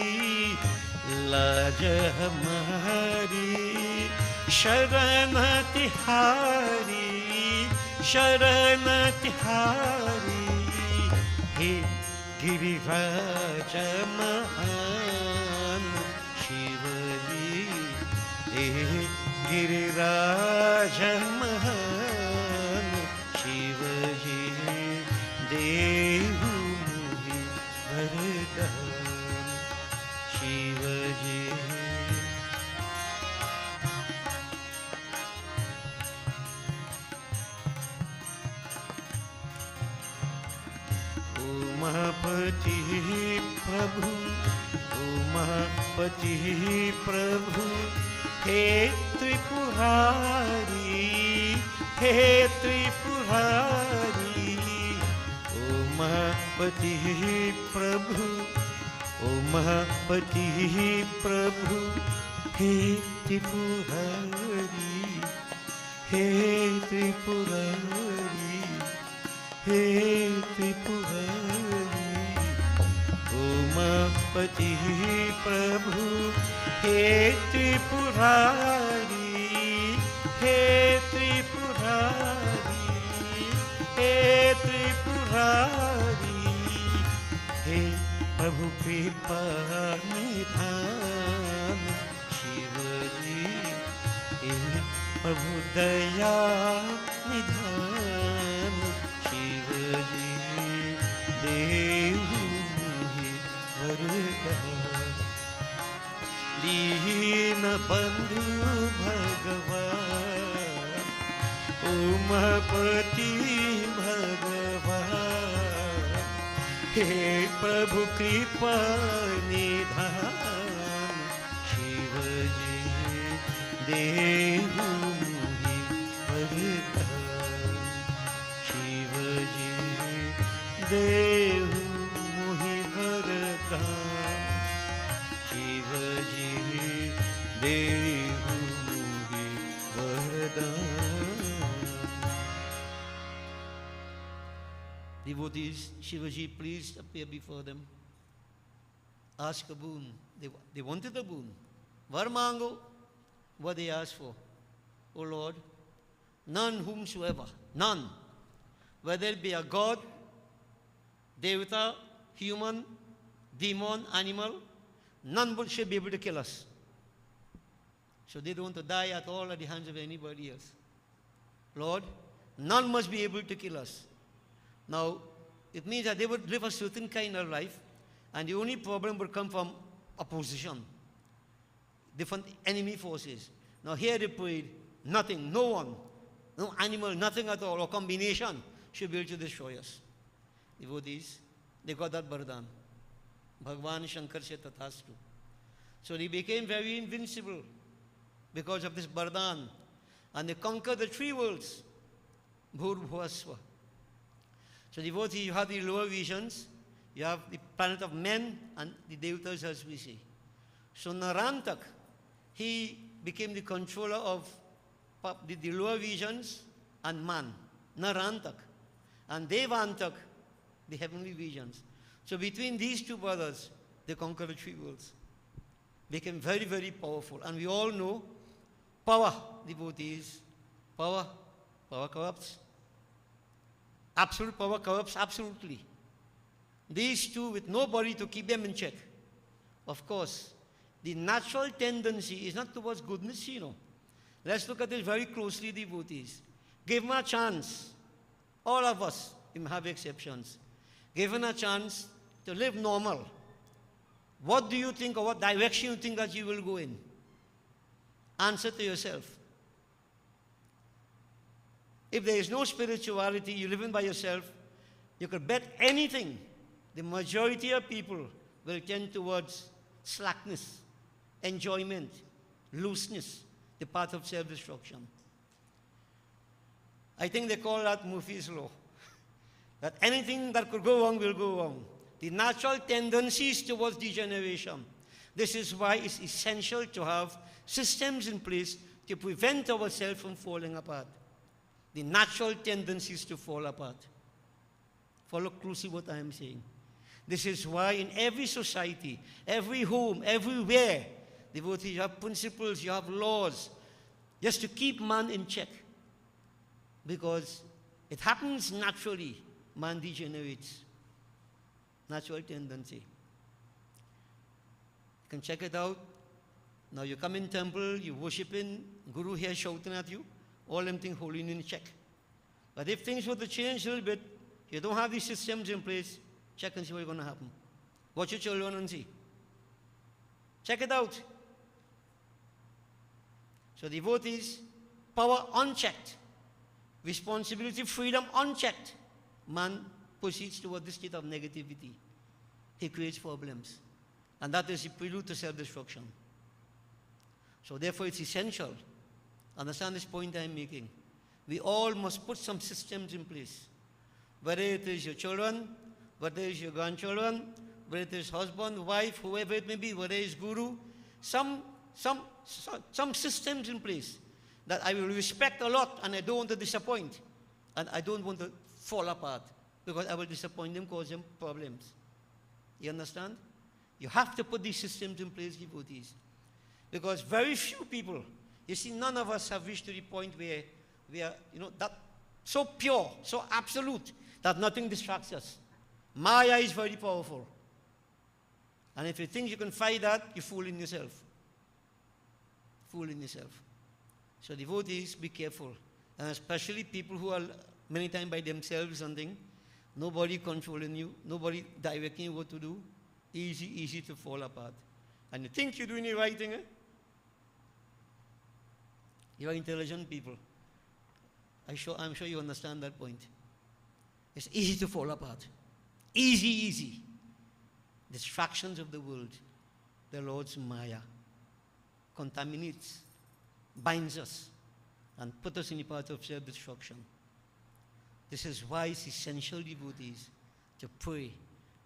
शरण तिहारी, हे गिरिराज महान शिवजी, हे गिरिराज महान शिवजी, देहु मुहि वरदान शिवजी। उमापति प्रभु हे त्रिपुरारी, उमापति प्रभु हे त्रिपुरारी, उमापति प्रभु हे त्रिपुरारी, हे प्रभु कृपा निधान शिवजी, हे प्रभु दया निधान शिवजी, देहु मुहि वरदान। दीन बंधु भगवान उमापति भगवान, हे प्रभु कृपा निधान शिवजी, देहु मुहि वरदान शिवजी, देहु मुहि वरदान शिवजी, देहु मुहि वरदान। Devotees, Shivaji, please appear before them. Ask a boon. They wanted a boon. Var mango, what they asked for. O Lord, none whomsoever, none, whether it be a god, devata, human, demon, animal, none should be able to kill us. So they don't want to die at all at the hands of anybody else. Lord, none must be able to kill us. Now, it means that they would live a certain kind of life, and the only problem would come from opposition. different enemy forces. Now here they prayed, nothing, no one, no animal, nothing at all, or combination should be able to destroy us. Devotees, they got that Bardhan. Bhagwan Shankar said Tathastu. So they became very invincible because of this Bardhan. And they conquered the three worlds. Bhur-bhuvasva. So devotees, you have the lower visions, you have the planet of men and the Devatas, as we say. So Narantak, he became the controller of the lower visions and man. Narantak. And Devantak, the heavenly visions. So between these two brothers, they conquered the three worlds. Became very, very powerful. And we all know power, devotees, power corrupts. Absolute power corrupts absolutely. These two with nobody to keep them in check. Of course, the natural tendency is not towards goodness, you know. Let's look at this very closely, devotees. Give them a chance. All of us, we have exceptions. Given a chance to live normal. What do you think, or what direction you think that you will go in? Answer to yourself. If there is no spirituality, you're living by yourself, you could bet anything. The majority of people will tend towards slackness, enjoyment, looseness, the path of self-destruction. I think they call that Murphy's Law. That anything that could go wrong will go wrong. The natural tendencies towards degeneration. This is why it's essential to have systems in place to prevent ourselves from falling apart. The natural tendencies to fall apart. Follow closely what I am saying. This is why in every society, every home, everywhere, devotees, you have principles, you have laws, just to keep man in check. Because it happens naturally, man degenerates. Natural tendency. You can check it out. Now you come in temple, you worshiping, Guru here shouting at you, all them things holding in check. But if things were to change a little bit, you don't have these systems in place, check and see what's going to happen. Watch your children and see. Check it out. So devotees, power unchecked, responsibility, freedom unchecked. Man proceeds toward this state of negativity. He creates problems. And that is the prelude to self-destruction. So therefore it's essential. Understand this point I'm making. We all must put some systems in place. Whether it is your children, whether it is your grandchildren, whether it is husband, wife, whoever it may be, whether it is guru, some systems in place that I will respect a lot and I don't want to disappoint. And I don't want to fall apart because I will disappoint them, cause them problems. You understand? You have to put these systems in place, devotees. Because very few people, you see, none of us have reached to the point where we are, that so pure, so absolute, that nothing distracts us. Maya is very powerful. And if you think you can fight that, you're fooling yourself. Fooling yourself. So devotees, be careful. And especially people who are many times by themselves and things, nobody controlling you, nobody directing you what to do, easy to fall apart. And you think you're doing the right thing, You are intelligent people. I'm sure you understand that point. It's easy to fall apart. Easy. Distractions of the world, the Lord's Maya, contaminates, binds us, and puts us in the path of self-destruction. This is why it's essential, devotees, to pray,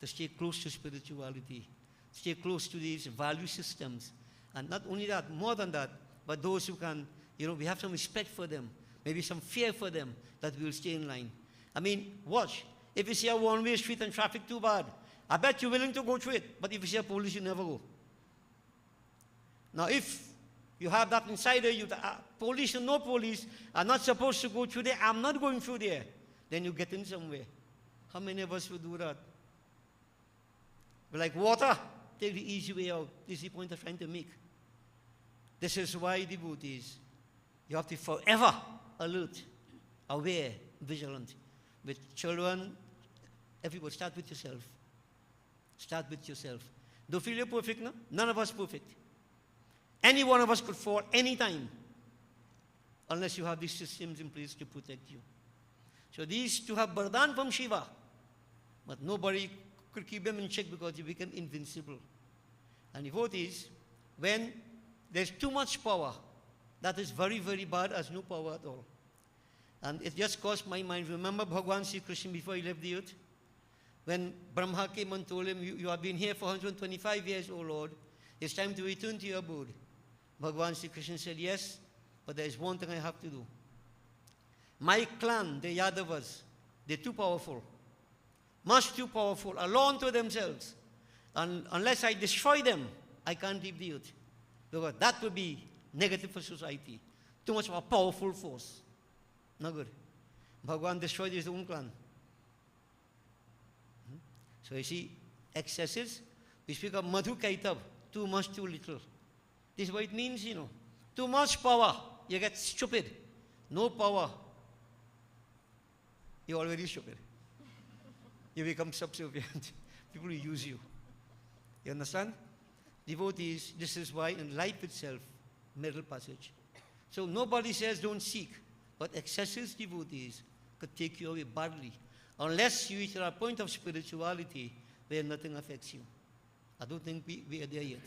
to stay close to spirituality, stay close to these value systems. And not only that, more than that, but those who can, we have some respect for them, maybe some fear for them, that we will stay in line. I mean, watch. If you see a one-way street and traffic too bad, I bet you're willing to go through it. But if you see a police, you never go. Now, if you have that inside you, police or no police are not supposed to go through there, I'm not going through there. Then you get in somewhere. How many of us would do that? We're like, water, take the easy way out. This is the point I'm trying to make. This is why, devotees, you have to be forever alert, aware, vigilant. With children, everybody, start with yourself. Start with yourself. Don't feel you're perfect, no? None of us perfect. Any one of us could fall anytime, unless you have these systems in place to protect you. So these two have Vardhan from Shiva, but nobody could keep them in check because they became invincible. And devotees, when there's too much power, that is very, very bad, as no power at all. And it just crossed my mind. Remember Bhagavan Sri Krishna before he left the earth? When Brahma came and told him, you have been here for 125 years, O Lord. It's time to return to your abode. Bhagavan Sri Krishna said, yes, but there is one thing I have to do. My clan, the Yadavas, they're too powerful. Much too powerful, alone to themselves. And unless I destroy them, I can't leave the earth. Because that would be negative for society. Too much of a powerful force. Not good. Bhagavan destroyed his own clan. So you see, excesses, we speak of Madhu Kaitab, too much, too little. This is what it means, you know. Too much power, you get stupid. No power, you're already stupid. You become subservient. People will use you. You understand? Devotees, this is why in life itself, middle passage. So nobody says don't seek, but excessive devotees could take you away badly, unless you reach a point of spirituality where nothing affects you. I don't think we are there yet.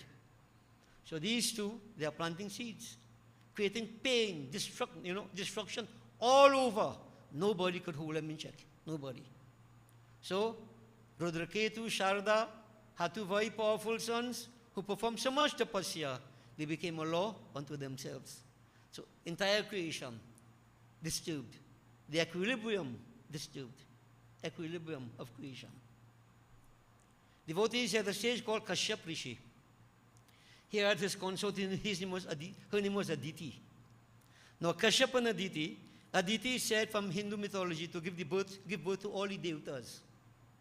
So these two, they are planting seeds, creating pain, destruction all over. Nobody could hold them in check. Nobody. So, Rudraketu, Sharda had two very powerful sons who performed so much tapasya, they became a law unto themselves. So, entire creation disturbed. The equilibrium disturbed. Equilibrium of creation. Devotees had a sage called Kashyap Rishi. He had his consort, her name was Aditi. Now, Kashyap and Aditi is said from Hindu mythology to give birth to all the devatas,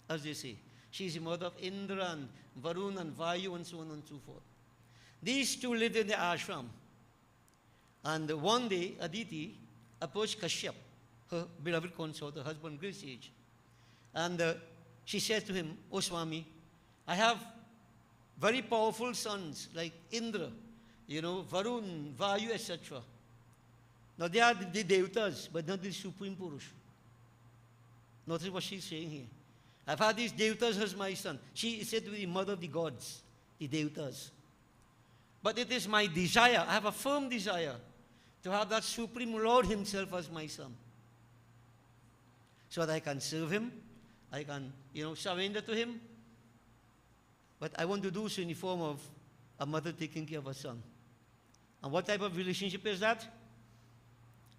as they say. She is the mother of Indra and Varun and Vayu and so on and so forth. These two lived in the ashram. And one day, Aditi approached Kashyap, her beloved consort, her husband, great sage. And she said to him, "O Swami, I have very powerful sons like Indra, Varun, Vayu, etc. Now they are the devatas, but not the Supreme Purush." Notice what she's saying here. I've had these devatas as my son. She is said to be the mother of the gods, the devatas. But it is my desire, I have a firm desire, to have that Supreme Lord himself as my son. So that I can serve him, I can, surrender to him. But I want to do so in the form of a mother taking care of her son. And what type of relationship is that?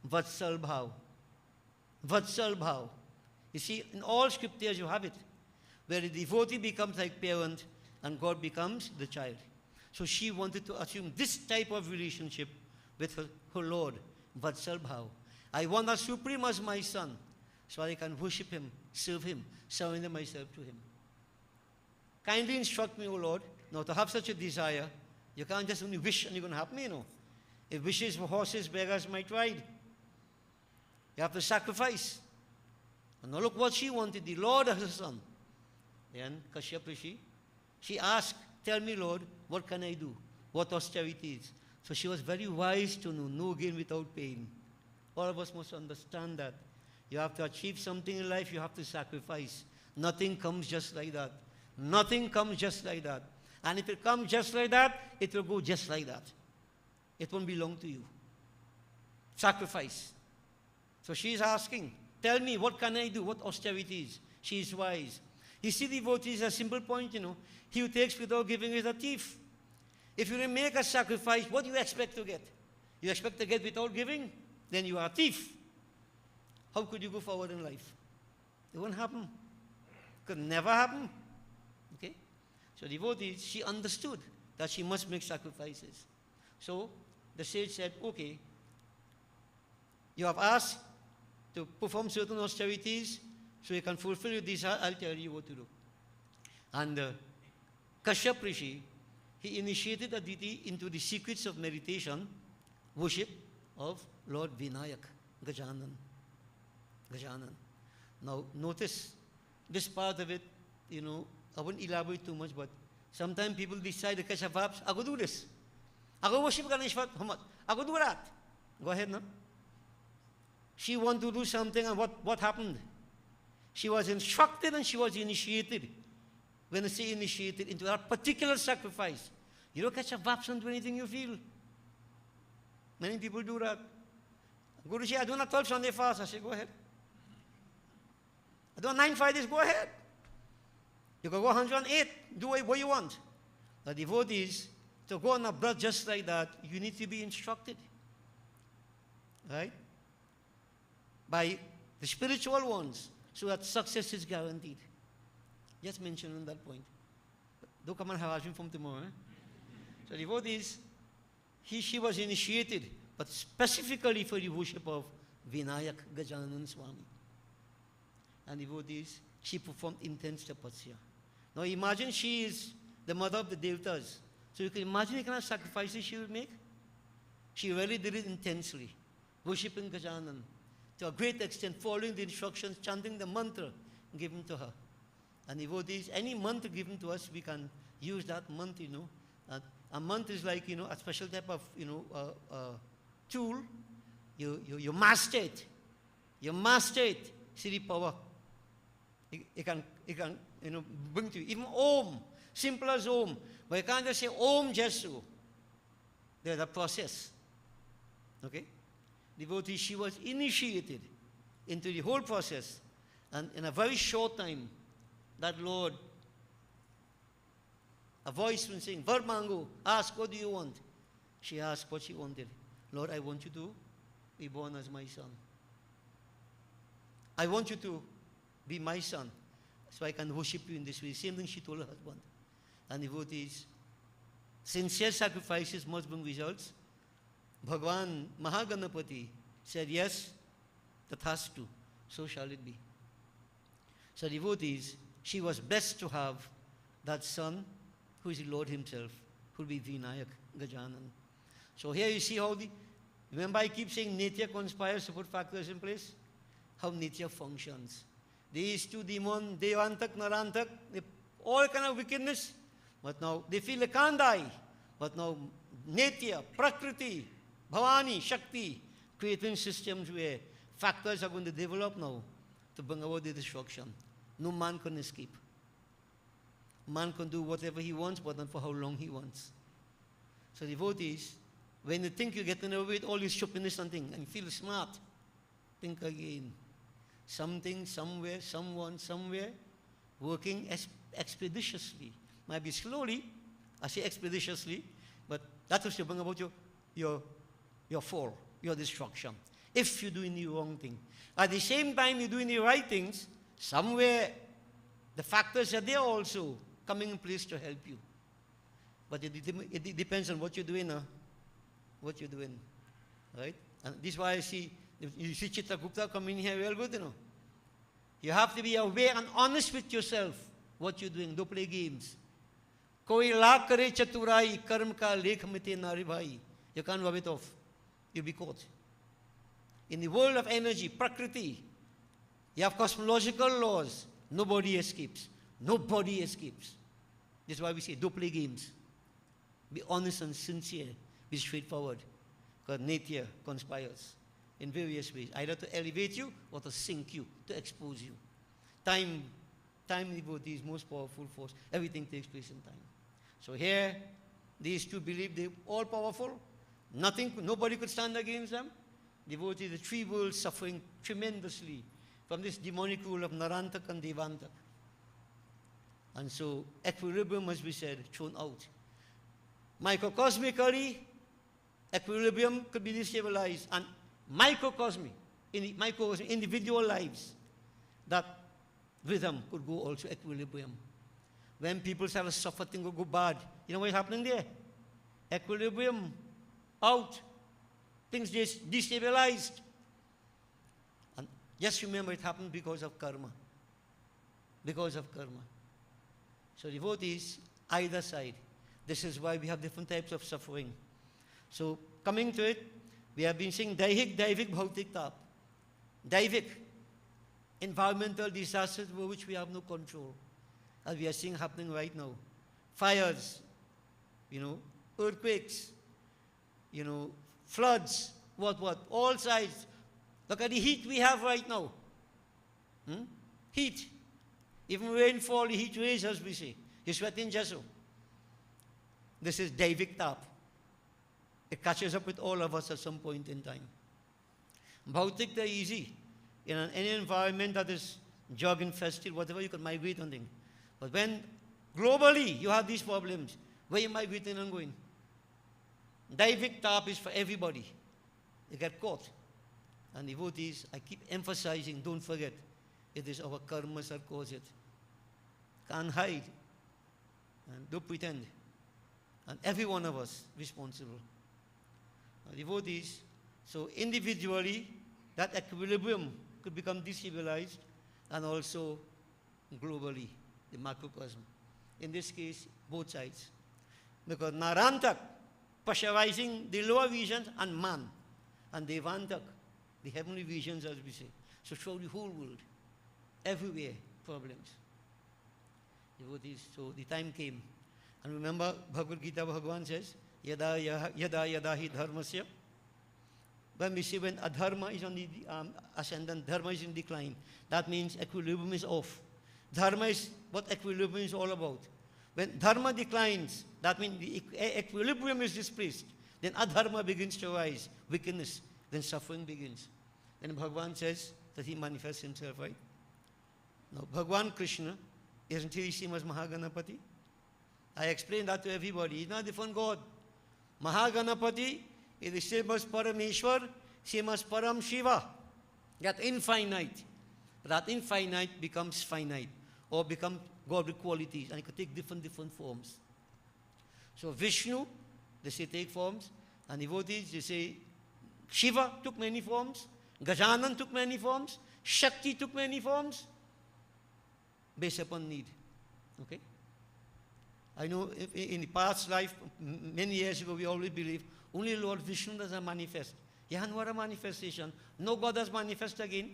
Vatsal Bhav. Vatsal Bhav. You see, in all scriptures you have it, where the devotee becomes like parent and God becomes the child. So she wanted to assume this type of relationship with her Lord, Vatsal Bhav. I want a Supreme as my son, so I can worship him, serve him, surrender myself to him. Kindly instruct me, O Lord. Now, to have such a desire, you can't just only wish and you're going to have me, If wishes for horses, beggars might ride. You have to sacrifice. And now look what she wanted, the Lord as her son. Then Kashyap Rishi, she asked, "Tell me, Lord, what can I do? What austerities?" So she was very wise to know, no gain without pain. All of us must understand that. You have to achieve something in life, you have to sacrifice. Nothing comes just like that. Nothing comes just like that. And if it comes just like that, it will go just like that. It won't belong to you. Sacrifice. So she is asking, "Tell me, what can I do? What austerities?" She is wise. You see, devotee is a simple point, He who takes without giving is a thief. If you make a sacrifice, what do you expect to get? You expect to get without giving? Then you are a thief. How could you go forward in life? It won't happen. Could never happen. Okay? So devotee, she understood that she must make sacrifices. So the sage said, "Okay, you have asked to perform certain austerities so you can fulfill your desire. I'll tell you what to do." And Kashyap Rishi, he initiated Aditi into the secrets of meditation, worship of Lord Vinayak, Gajanan. Gajanan. Now notice this part of it, I won't elaborate too much, but sometimes people decide to catch a vibes, I go do this. I go worship Ganesh for how much? I go do that. Go ahead now. She wanted to do something, and what happened? She was instructed and she was initiated. When I say initiated, into that particular sacrifice. You don't catch a vaps and do anything you feel. Many people do that. Guru says, I do not 12 Sunday fast. I say, go ahead. I do 9 Fridays, go ahead. You can go 108, do what you want. The devotees, to go on a blood just like that, you need to be instructed. Right? By the spiritual ones, so that success is guaranteed. Just mention on that point. Don't come and harass me from tomorrow. So devotees, she was initiated, but specifically for the worship of Vinayak Gajanan Swami. And devotees, she performed intense tapasya. Now imagine she is the mother of the Devtas. So you can imagine the kind of sacrifices she would make. She really did it intensely, worshipping Gajanan to a great extent, following the instructions, chanting the mantra given to her. And devotees, any mantra given to us, we can use that mantra, A mantra is like, a special type of, tool. You master it. You master it. See the power. It can bring to you. Even Om, simple as Om. But you can't just say Om just so. There's a process. Okay? Devotee, she was initiated into the whole process. And in a very short time, that Lord, a voice was saying, Varmango, ask, what do you want? She asked what she wanted. Lord, I want you to be born as my son. I want you to be my son, so I can worship you in this way. Same thing she told her husband. And devotees, sincere sacrifices must bring results. Bhagwan Mahaganapati said, yes, that has to. So shall it be. So devotees, she was blessed to have that son who is the Lord himself, who will be Vinayak Gajanan. So here you see how remember I keep saying Nitya conspires to put factors in place? How Nitya functions. These two demons, Devantak, Narantak, all kind of wickedness, but now they feel they can't die. But now Nitya, Prakriti, Bhavani, Shakti, creating systems where factors are going to develop now to bring about the destruction. No man can escape. Man can do whatever he wants, but not for how long he wants. So devotees, when you think you're getting away with all this stupidness and thing, and you feel smart, think again. Something, somewhere, someone, somewhere, working expeditiously. Might be slowly, I say expeditiously, but that will bring about your fall, your destruction. If you're doing the wrong thing. At the same time you're doing the right things, somewhere the factors are there also coming in place to help you. But it depends on what you're doing, what you're doing, right? And this is why I see, you see Chitragupta coming here real good, You have to be aware and honest with yourself, what you're doing. Don't play games. Koi la kare chaturai, karm ka lekh mite nari bhai. You can't rub it off. You'll be caught. In the world of energy, Prakriti, you have cosmological laws. Nobody escapes. Nobody escapes. This is why we say, don't play games. Be honest and sincere. Be straightforward. Because Nitya conspires in various ways, either to elevate you or to sink you, to expose you. Time devotee is most powerful force. Everything takes place in time. So here, these two believe they're all powerful. Nobody could stand against them. Devotee, the three worlds suffering tremendously from this demonic rule of Narantak and Devantak. And so equilibrium, as we said, thrown out. Microcosmically, equilibrium could be destabilized, and microcosmic, individual lives, that rhythm could go also equilibrium. When people start to suffer, things will go bad. You know what's happening there? Equilibrium out. Things destabilized. And just remember, it happened because of karma. Because of karma. So devotees, either side. This is why we have different types of suffering. So coming to it, we have been saying Daihik, Bhautik Tap. Daivik, environmental disasters over which we have no control, as we are seeing happening right now. Fires, earthquakes, floods, all sides. Look at the heat we have right now. Heat. Even rainfall, the heat waves, as we say. You sweat in gesso. This is David tap. It catches up with all of us at some point in time. Bhautik, they're easy. In any environment that is drug infested, whatever, you can migrate on things. But when globally you have these problems, where you migrating and going? David tap is for everybody. You get caught. And devotees, I keep emphasizing, don't forget, it is our karmas that cause it. Can't hide. And don't pretend. And every one of us responsible. Devotees, so individually, that equilibrium could become destabilized, and also globally, the macrocosm. In this case, both sides. Because Narantak, pressurizing the lower regions and man, and Devantak, the heavenly regions, as we say. So throughout the whole world, everywhere, problems. Devotees, so the time came. And remember, Bhagavad Gita, Bhagavan says, Yada yada hi dharmasya. When we say when adharma is on the ascendant, dharma is in decline, that means equilibrium is off. Dharma is what equilibrium is all about. When dharma declines, that means the equilibrium is displaced. Then adharma begins to rise, wickedness, then suffering begins. Then Bhagavan says that he manifests himself, right? Now, Bhagavan Krishna, isn't he the same as Mahaganapati? I explained that to everybody. He's not a different God. Mahaganapati is the same as Parameshwar, same as Param Shiva. That infinite. That infinite becomes finite, or becomes godly qualities, and it can take different forms. So Vishnu, they say take forms, and devotees, they say Shiva took many forms, Gajanan took many forms, Shakti took many forms, based upon need. Okay? I know in the past life, many years ago, we always believed only Lord Vishnu does a manifest. You had a manifestation. No God does manifest again.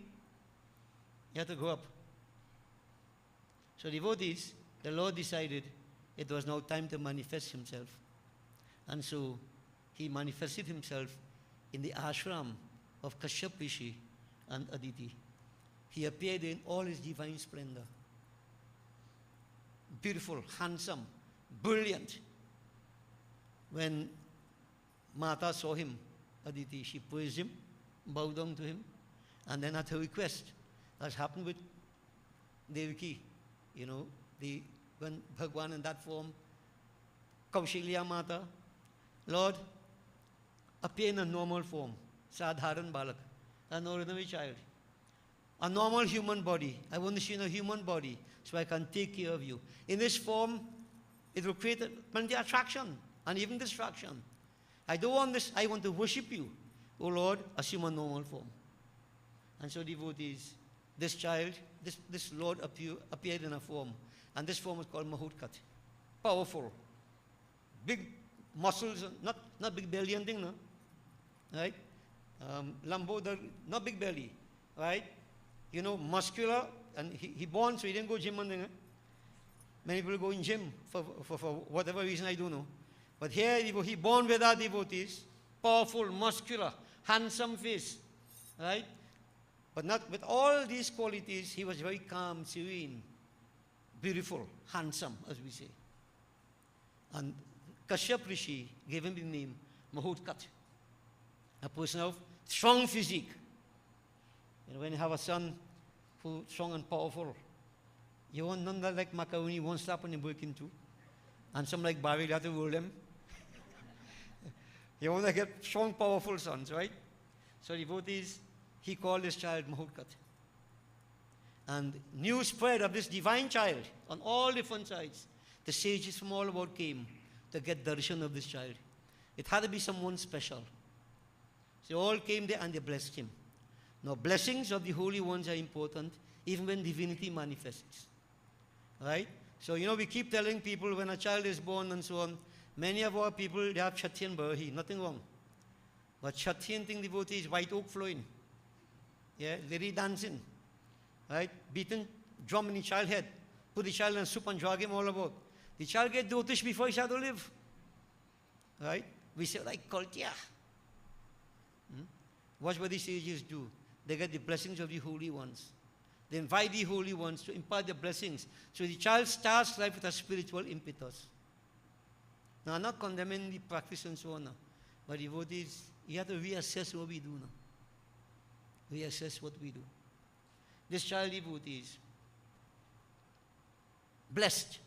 You have to grow up. So devotees, the Lord decided it was now time to manifest himself. And so he manifested himself in the ashram of Kashyap Rishi and Aditi. He appeared in all his divine splendor. Beautiful, handsome, brilliant. When Mata saw him, Aditi, she praised him, bowed down to him, and then at her request, as happened with Devaki, when Bhagwan in that form, Kaushalya Mata, Lord, appear in a normal form, Sadharan Balak, an ordinary child, a normal human body. I want to see in a human body so I can take care of you. In this form, it will create plenty of attraction and even distraction. I don't want this, I want to worship you. Oh Lord, assume a normal form. And so devotees, this child, this Lord appeared in a form. And this form is called Mahutkat. Powerful. Big muscles, not big belly and thing, no? Right? Lambodar, not big belly. Right? Muscular, and he born, so he didn't go gym and thing. Many people go in gym for whatever reason, I don't know. But here he born with our devotees, powerful, muscular, handsome face, right? But not with all these qualities, he was very calm, serene, beautiful, handsome, as we say. And Kashyap Rishi gave him the name Mahutkat, a person of strong physique. When you have a son who's strong and powerful, you want none that like macaroni, won't slap on him breaking too. And some like Barry, you have to roll them. You want to get strong, powerful sons, right? So devotees, he called this child Mahutkat. And news spread of this divine child on all different sides. The sages from all about came to get darshan of this child. It had to be someone special. So all came there and they blessed him. Now, blessings of the holy ones are important even when divinity manifests. Right? So, we keep telling people when a child is born and so on, many of our people, they have Chatti and Barahi, nothing wrong. But Chatti and thing devotee is white oak flowing. Yeah, lady dancing. Right? Beaten drum in the child head. Put the child in soup and drag him all about. The child get dotish before he shall to live. Right? We say like Koltia. Watch what the sages do. They get the blessings of the holy ones. They invite the holy ones to impart their blessings. So the child starts life with a spiritual impetus. Now, I'm not condemning the practice and so on, but devotees, you have to reassess what we do now. Reassess what we do. This child devotees, blessed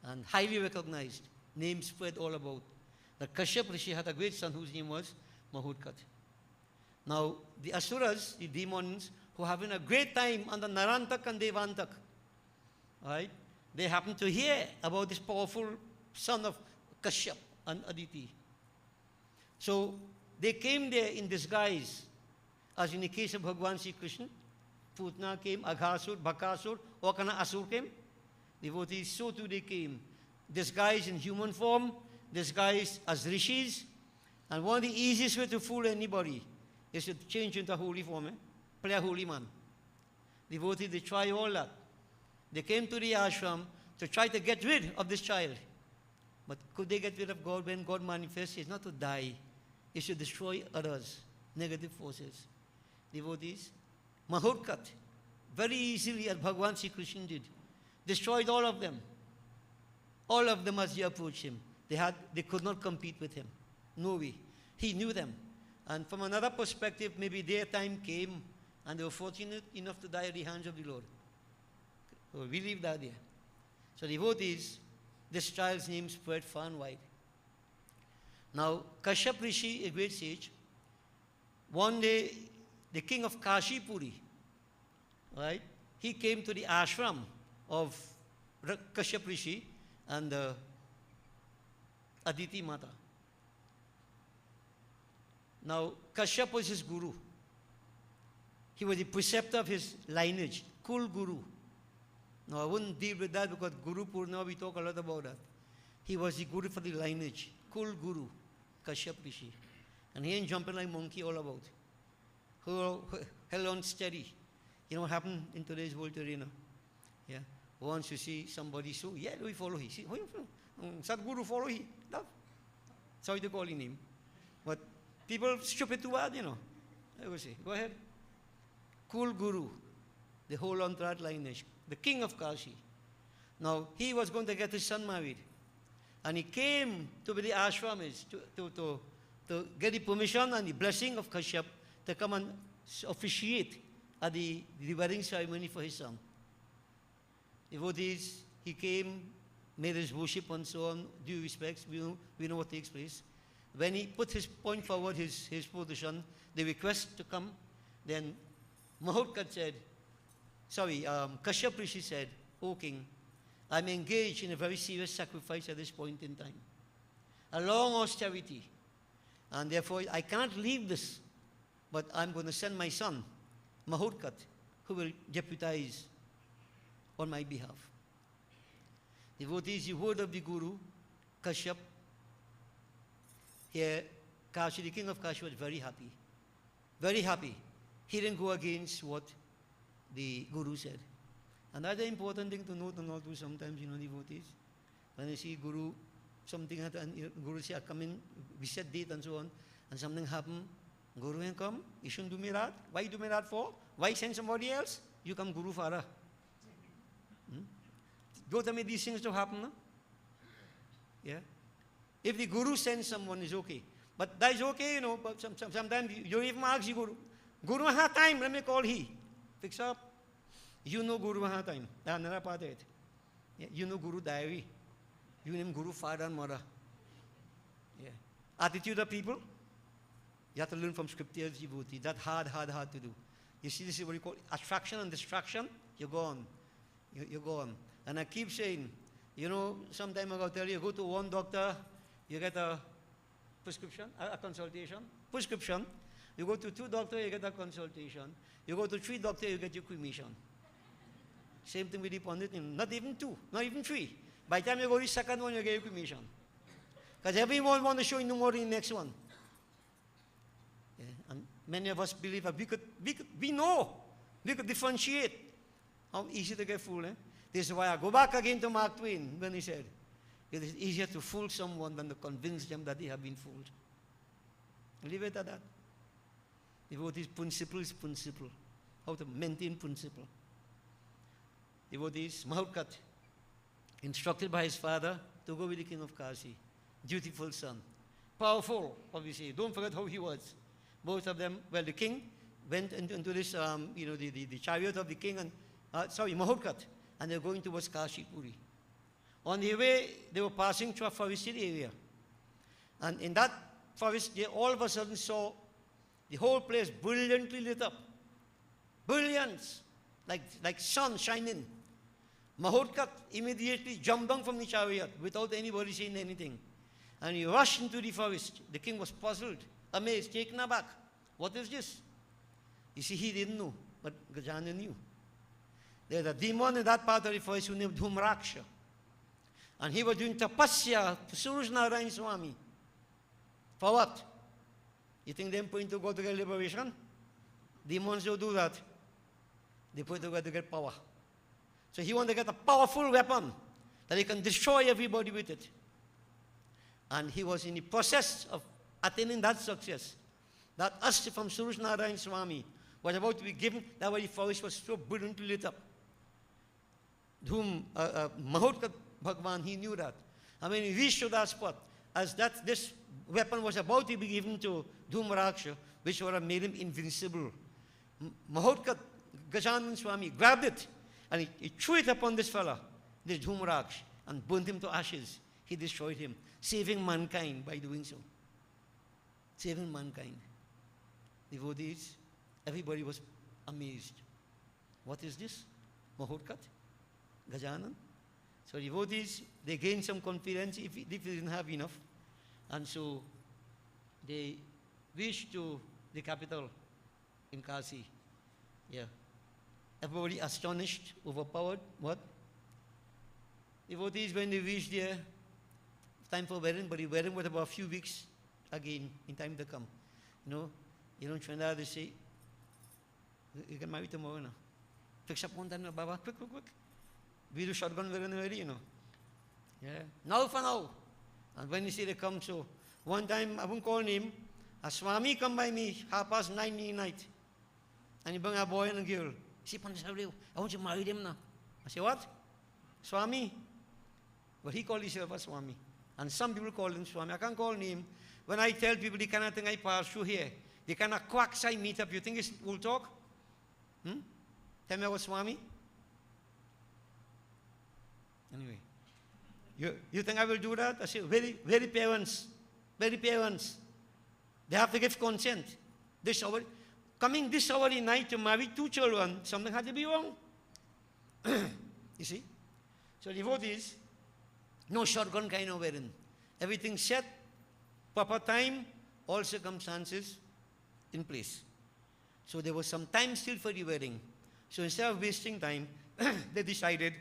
and highly recognized, name spread all about, that Kashyap Rishi had a great son whose name was Mahutkat. Now, the Asuras, the demons, who are having a great time under Narantak and Devantak, right? They happen to hear about this powerful son of Kashyap and Aditi. So, they came there in disguise, as in the case of Bhagwan Sri Krishna. Putna came, Aghasur, Bhakasur, Okana Asur came. Devotees, so too they came, disguised in human form, disguised as rishis. And one of the easiest way to fool anybody is to change into a holy form, play a holy man. Devotees, they try all that. They came to the ashram to try to get rid of this child. But could they get rid of God when God manifests? It's not to die, it's to destroy others, negative forces. Devotees, Mahurkat, very easily as Bhagwan Sri Krishna did, destroyed all of them. All of them as they approached him. They could not compete with him. No way. He knew them. And from another perspective, maybe their time came and they were fortunate enough to die at the hands of the Lord. So we leave that there. So devotees, this child's name spread far and wide. Now, Kashyap Rishi, a great sage, one day, the king of Kashipuri, right, he came to the ashram of Kashyap Rishi and Aditi Mata. Now, Kashyap was his guru. He was the preceptor of his lineage, Kul Guru. Now, I wouldn't deal with that because Guru Purna, we talk a lot about that. He was the guru for the lineage, Kul Guru, Kashyap Rishi. And he ain't jumping like monkey all about. Held on steady. You know what happened in today's world today, no? Yeah. Once you see somebody, so, yeah, we follow him. See, Sadguru follow him. No. Sorry to call him name. But people stupid too bad, you know. I would say, go ahead. Kul Guru, the whole on that lineage, the king of Kashi. Now, he was going to get his son married. And he came to the ashram to get the permission and the blessing of Kashyap to come and officiate at the wedding ceremony for his son. Devotees, he came, made his worship and so on, due respects, we know what takes place. When he put his point forward, his position, the request to come, then Mahotkat said, Kashyap Rishi said, O king, I'm engaged in a very serious sacrifice at this point in time. A long austerity. And therefore, I cannot leave this. But I'm going to send my son, Mahotkat, who will deputize on my behalf. Devotees, you heard of the Guru, Kashyap. Here, Kashi, the king of Kashi, was very happy. Very happy. He didn't go against what the Guru said. And that's an important thing to note and not do sometimes, you know, devotees. When you see Guru, something happened, Guru say, come in, we set date and so on, and something happened, Guru ain't come, you shouldn't do me that. Why do me that for? Why send somebody else? You come Guru Father. Don't tell me these things to happen, no? Yeah? If the Guru sends someone, it's okay. But that is okay, you know, but sometimes you even ask the Guru, Guru has time, let me call he. Fix up. You know Guru has time. That's another part of it. Yeah? You know Guru diary. You name Guru father and mother. Yeah. Attitude of people, you have to learn from scriptures, devotee. That's hard to do. You see, this is what you call attraction and distraction. You're gone. You're gone. And I keep saying, you know, sometime ago, tell you, go to one doctor, you get a prescription, a consultation, prescription. You go to 2 doctors, you get a consultation. You go to 3 doctors, you get your cremation. Same thing with the pundit, not even 2, not even 3. By the time you go to the second one, you get your cremation. Because everyone wants to show you no more in the next one. Yeah, and many of us believe that we know, we could differentiate. How easy to get fooled, eh? This is why I go back again to Mark Twain when he said, it is easier to fool someone than to convince them that they have been fooled. Leave it at that. Devotees, principle is principle. How to maintain principle. Devotees, Mahotkat, instructed by his father to go with the king of Kashi. Dutiful son. Powerful, obviously. Don't forget how he was. Both of them, well, the king went into this, the chariot of the king, and, Mahotkat, and they were going towards Kashi Puri. On the way, they were passing through a forested area. And in that forest, they all of a sudden saw the whole place brilliantly lit up. Brilliance, like sun shining. Mahotkat immediately jumped down from the chariot without anybody saying anything. And he rushed into the forest. The king was puzzled, amazed, taken aback. What is this? You see, he didn't know, but Gajana knew. There's a demon in that part of the forest who named Dhumraksha. And he was doing tapasya to Suraj Narayan Swami. For what? You think they're going to go to get liberation? Demons don't do that. They put to go to get power. So he wanted to get a powerful weapon that he can destroy everybody with it. And he was in the process of attaining that success. That Astra from Suraj Narayan Swami was about to be given. That way the forest was so brilliantly lit up. Mahotkat Bhagwan, he knew that. And when he reached to that spot, as this weapon was about to be given to Dhumraksha, which would have made him invincible, Mahotkat Gajanan Swami grabbed it and he threw it upon this fella, this Dhumraksha, and burnt him to ashes. He destroyed him, saving mankind by doing so. Saving mankind. Devotees, everybody was amazed. What is this? Mahotkat? Gajanan? So devotees, they gained some confidence if they didn't have enough. And so they reached to the capital in Kasi. Yeah. Everybody astonished, overpowered. What? Devotees, when they reached there, time for wedding, but the wedding was about a few weeks again in time to come. Trinidad, they say, you can marry tomorrow now. Fix up one time, Baba, quick. We do shotgun wedding already, Yeah. Now for now. And when you see they come, so one time, I won't call him, a Swami come by me, 9:30 in the night. And he bring a boy and a girl. He said, I want you to marry them now. I say, what? Swami? But he called himself a Swami. And some people call him Swami. I can't call him. When I tell people the kind of thing I pass through here, the kind of quacks I meet up, you think it's old talk? Tell me about Swami? Anyway. You think I will do that? I say, very parents. They have to give consent. Coming this hour in night to marry 2 children, something had to be wrong. You see? So devotees, no shotgun kind of wedding. Everything set, proper time, all circumstances in place. So there was some time still for the wedding. So instead of wasting time, they decided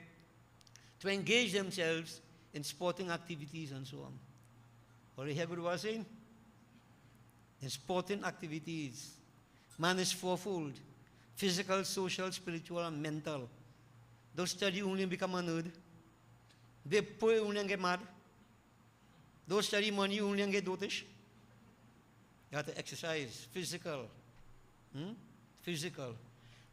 to engage themselves in sporting activities and so on. What do you hear Guru was saying? In sporting activities. Man is fourfold. Physical, social, spiritual, and mental. Those study only become a nerd. They pray only and get mad. Those study money only and get dotish. You have to exercise. Physical. Physical.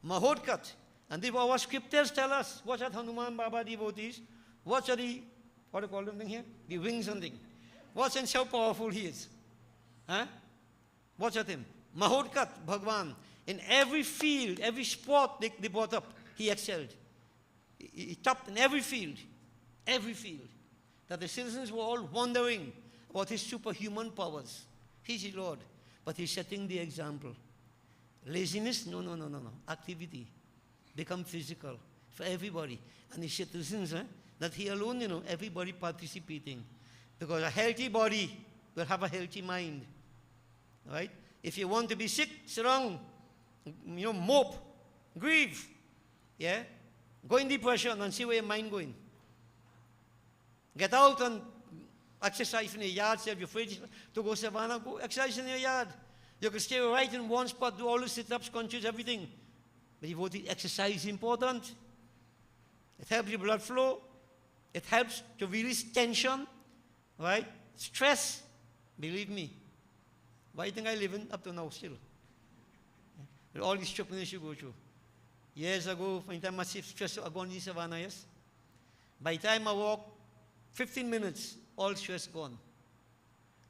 Mahotkat. And our scriptures tell us, watch out Hanuman Baba devotees, watch out the, what do you call them thing here? The wings and thing. Watch and how powerful he is. Watch at him. Mahotkat Bhagwan. In every field, every sport they brought up, he excelled. He topped in every field. Every field. That the citizens were all wondering about his superhuman powers. He's the Lord. But he's setting the example. Laziness? No. Activity. Become physical for everybody. And the citizens, not he alone, everybody participating. Because a healthy body will have a healthy mind. Right? If you want to be sick, sit down, mope, grieve. Yeah? Go in depression and see where your mind going. Get out and exercise in the yard. Say if you're afraid to go savannah, go exercise in your yard. You can stay right in one spot, do all the sit-ups, crunches, everything. But devoted exercise is important. It helps your blood flow. It helps to release tension, right? Stress, believe me. Why do you think I live in up to now still? with all these challenges you go through. Years ago, when I was stressed, I go on the savannah, yes? By the time I walk 15 minutes, all stress gone.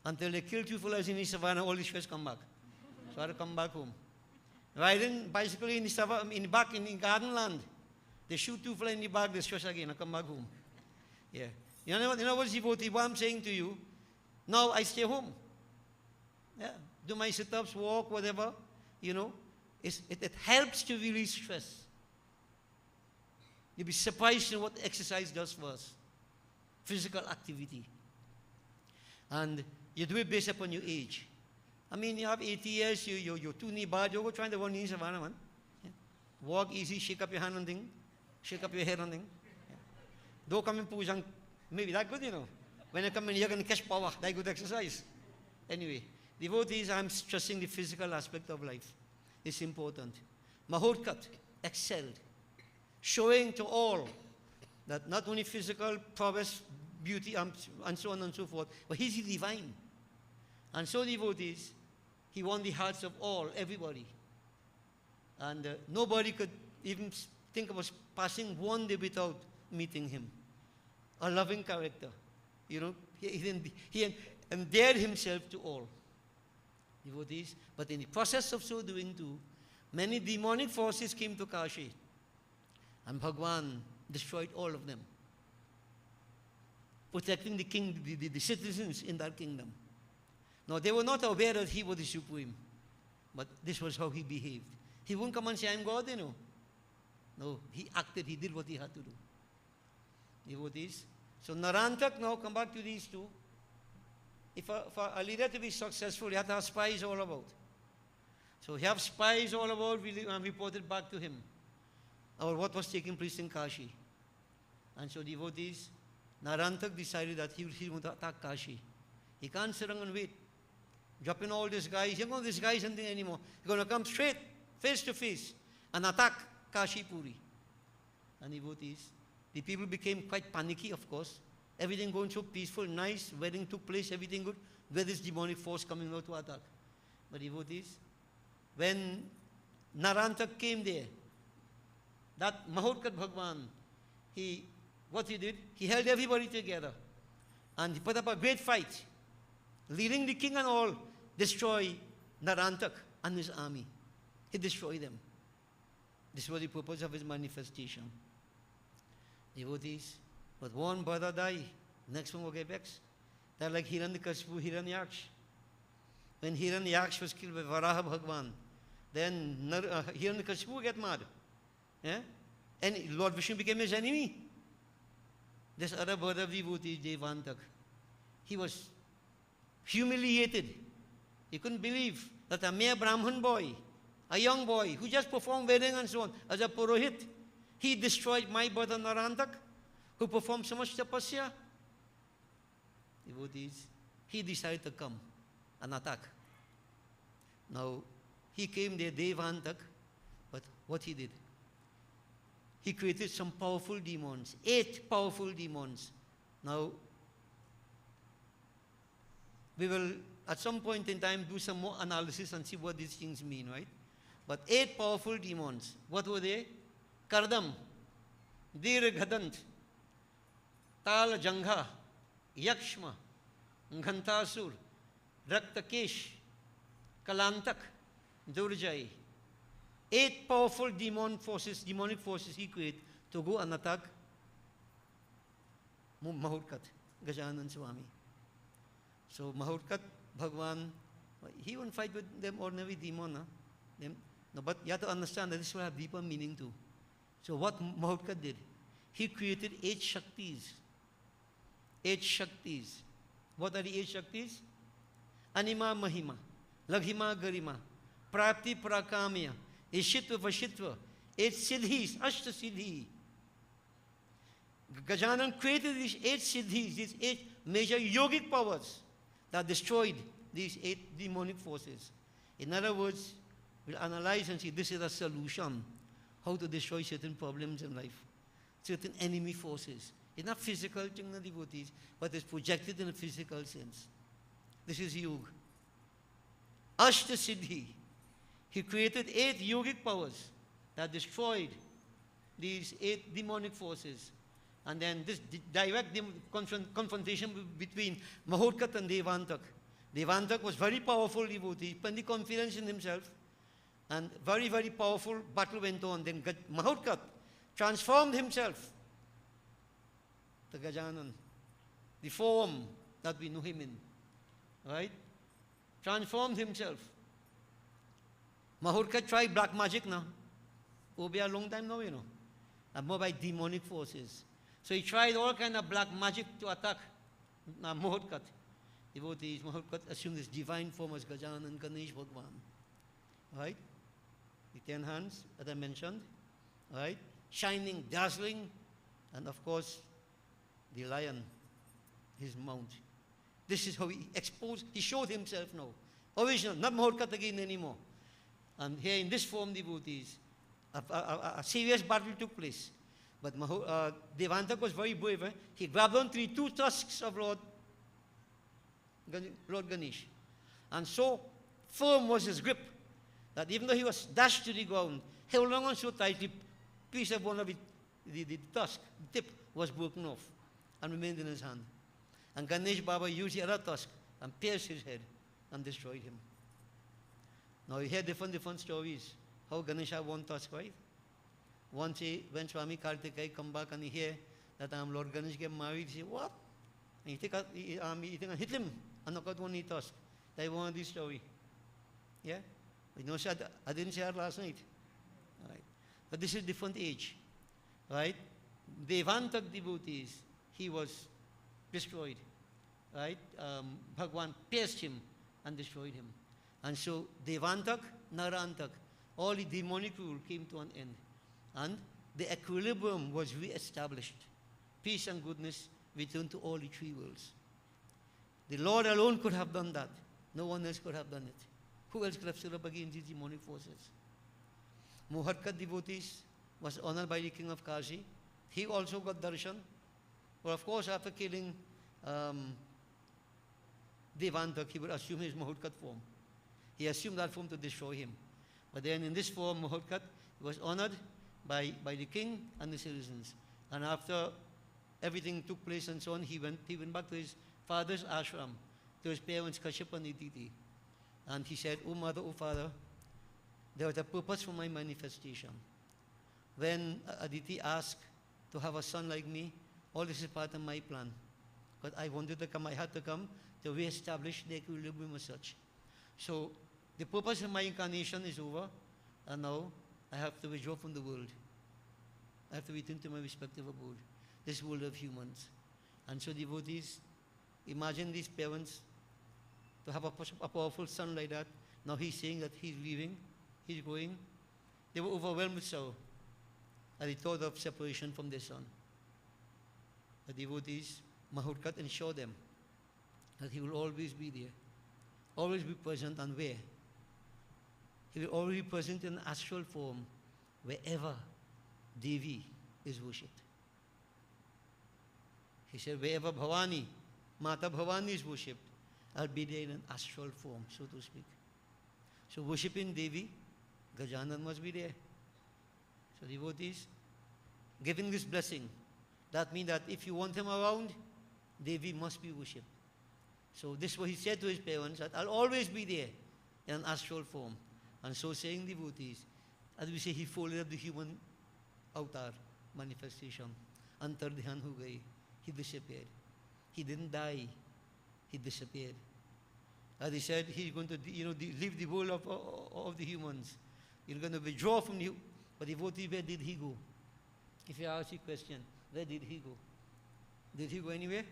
Until they kill 2 fellas in the savannah, all the stress come back. So I had to come back home. Riding bicycle in the savannah, in the back, in the garden land. They shoot 2 fellas in the back, they stress again, I come back home. Yeah. You know what's devotee? What I'm saying to you, now I stay home. Yeah. Do my sit-ups, walk, whatever, you know. It helps to release stress. You'll be surprised at what exercise does for us. Physical activity. And you do it based upon your age. I mean, you have 80 years, you're too knee bad, you go trying to run in savannah, man. Yeah. Walk easy, shake up your hand on thing, shake up your head on thing. Yeah. Don't come in pujang, maybe that good, you know. When you come in, you're going to catch power, that good exercise. Anyway, devotees, I'm stressing the physical aspect of life. It's important. Mahotkat excelled, showing to all that not only physical prowess, beauty, and so on and so forth, but he's divine. And so devotees, he won the hearts of all, everybody. And nobody could even think of us passing one day without meeting him. A loving character. You know, he endeared himself to all devotees. But in the process of so doing too, many demonic forces came to Kashi. And Bhagwan destroyed all of them, protecting the king, the citizens in that kingdom. Now, they were not aware that he was the supreme, but this was how he behaved. He wouldn't come and say, I'm God, you know. No, he acted, he did what he had to do. Devotees. So Narantak, now come back to these two. For a leader to be successful, you have to have spies all about. So he have spies all about and reported back to him about what was taking place in Kashi. And so devotees, Narantak decided that he would attack Kashi. He can't sit around and wait. Dropping all these guys, he ain't going to disguise anything anymore. He's going to come straight, face to face, and attack Kashi Puri. And devotees, the people became quite panicky, of course. Everything going so peaceful, nice, wedding took place, everything good. Where this demonic force coming out to attack? But devotees, when Narantak came there, that Mahotkat Bhagwan, what he did, he held everybody together. And he put up a great fight, leading the king and all, destroy Narantak and his army. He destroyed them. This was the purpose of his manifestation. Devotees, but one brother died, next one will get vexed. They're like Hiranyakashipu, Hiranyaksh. When Hiranyaksh was killed by Varaha Bhagwan, then Hiranyakashipu get mad. Yeah? And Lord Vishnu became his enemy. This other brother of devotee, Devantak, he was humiliated. He couldn't believe that a mere Brahmin boy, a young boy who just performed wedding and so on, as a Purohit, he destroyed my brother Narantak, who performed so much tapasya. Devotees, he decided to come and attack. Now, he came there, Devantak, but what he did, he created some powerful demons, 8 powerful demons. Now, we will at some point in time do some more analysis and see what these things mean, right? But 8 powerful demons. What were they? Kardam, Dirghadant, Tal Jangha, Yakshma, Ghantasur, Raktakesh, Kalantak, Durjai. 8 powerful demonic forces he created to go and attack Mahotkat, Gajanan Swami. So Mahotkat Bhagwan, he won't fight with them ordinary demon. No, but you have to understand that this will have deeper meaning too. So what Mahotkat did, he created 8 Shaktis. 8 Shaktis. What are the 8 Shaktis? Anima Mahima, Laghima Garima, Prapti Prakamya, Ishitva Vashitva, 8 Siddhis, Ashta Siddhi. Gajanan created these 8 Siddhis, these 8 major yogic powers that destroyed these 8 demonic forces. In other words, we'll analyze and see this is a solution, how to destroy certain problems in life, certain enemy forces. It's not physical thing, the devotees, but it's projected in a physical sense. This is yoga. Ashta Siddhi. He created 8 yogic powers that destroyed these 8 demonic forces. And then this direct confrontation between Mahotkat and Devantak. Devantak was very powerful devotee, plenty confidence in himself, and very, very powerful battle went on. Then Mahotkat transformed himself to Gajanan, the form that we know him in, right? Transformed himself. Mahotkat tried black magic now. Will be a long time now, you know. And more by demonic forces. So he tried all kind of black magic to attack Mahotkat. Devotees, Mahotkat assumed this divine form as Gajanan Ganesh Bhagwan. Right? The 10 hands that I mentioned. Right? Shining, dazzling, and of course, the lion, his mount. This is how he showed himself now. Original, not Mahotkat again anymore. And here in this form, devotees, a serious battle took place. But Devantak was very brave. He grabbed onto the 2 tusks of Lord Ganesh. And so firm was his grip that even though he was dashed to the ground, held on so tight, the piece of one of the tusk, the tip, was broken off and remained in his hand. And Ganesh Baba used the other tusk and pierced his head and destroyed him. Now you hear different stories. How Ganesha won tusk, right? Once when Swami Kartikeya come back and he hear that Lord Ganesh get married, he say, what? And he hit him and knock out one tusk. That one of this story. Yeah? You know, I didn't say that last night. Right. But this is different age. Right? Devantak devotees, he was destroyed. Right? Bhagwan pierced him and destroyed him. And so Devantak, Narantak, all the demonic rule came to an end. And the equilibrium was re-established. Peace and goodness returned to all the 3 worlds. The Lord alone could have done that. No one else could have done it. Who else could have stood up against these demonic forces? Mahotkat devotees was honored by the king of Kashi. He also got darshan. But of course, after killing Devantak, he would assume his Mahotkat form. He assumed that form to destroy him. But then in this form, Mahotkat was honored by the king and the citizens. And after everything took place and so on, he went back to his father's ashram, to his parents, Kashyapa and Aditi. And he said, "Oh mother, oh father, there was a purpose for my manifestation. When Aditi asked to have a son like me, all this is part of my plan. But I wanted to come, I had to come to re-establish the equilibrium as such. So the purpose of my incarnation is over, and now I have to withdraw from the world. I have to return to my respective abode, this world of humans." And so devotees, imagine these parents to have a powerful son like that. Now he's saying that he's leaving, he's going. They were overwhelmed with sorrow at the thought of separation from their son. The devotees, Mahotkat ensured them that he will always be there, always be present, and where? He will always be present in astral form wherever Devi is worshipped. He said, wherever Bhavani, Mata Bhavani is worshipped, I'll be there in an astral form, so to speak. So worshipping Devi, Gajanan must be there. So devotees, giving this blessing, that means that if you want him around, Devi must be worshipped. So this is what he said to his parents, that I'll always be there in an astral form. And so saying, devotees, as we say, he folded up the human avatar manifestation. Antardhyan ho gayi. He disappeared. He didn't die. He disappeared. As he said, he's going to leave the world of the humans. He's going to withdraw from you. But devotee, where did he go? If you ask the question, where did he go? Did he go anywhere?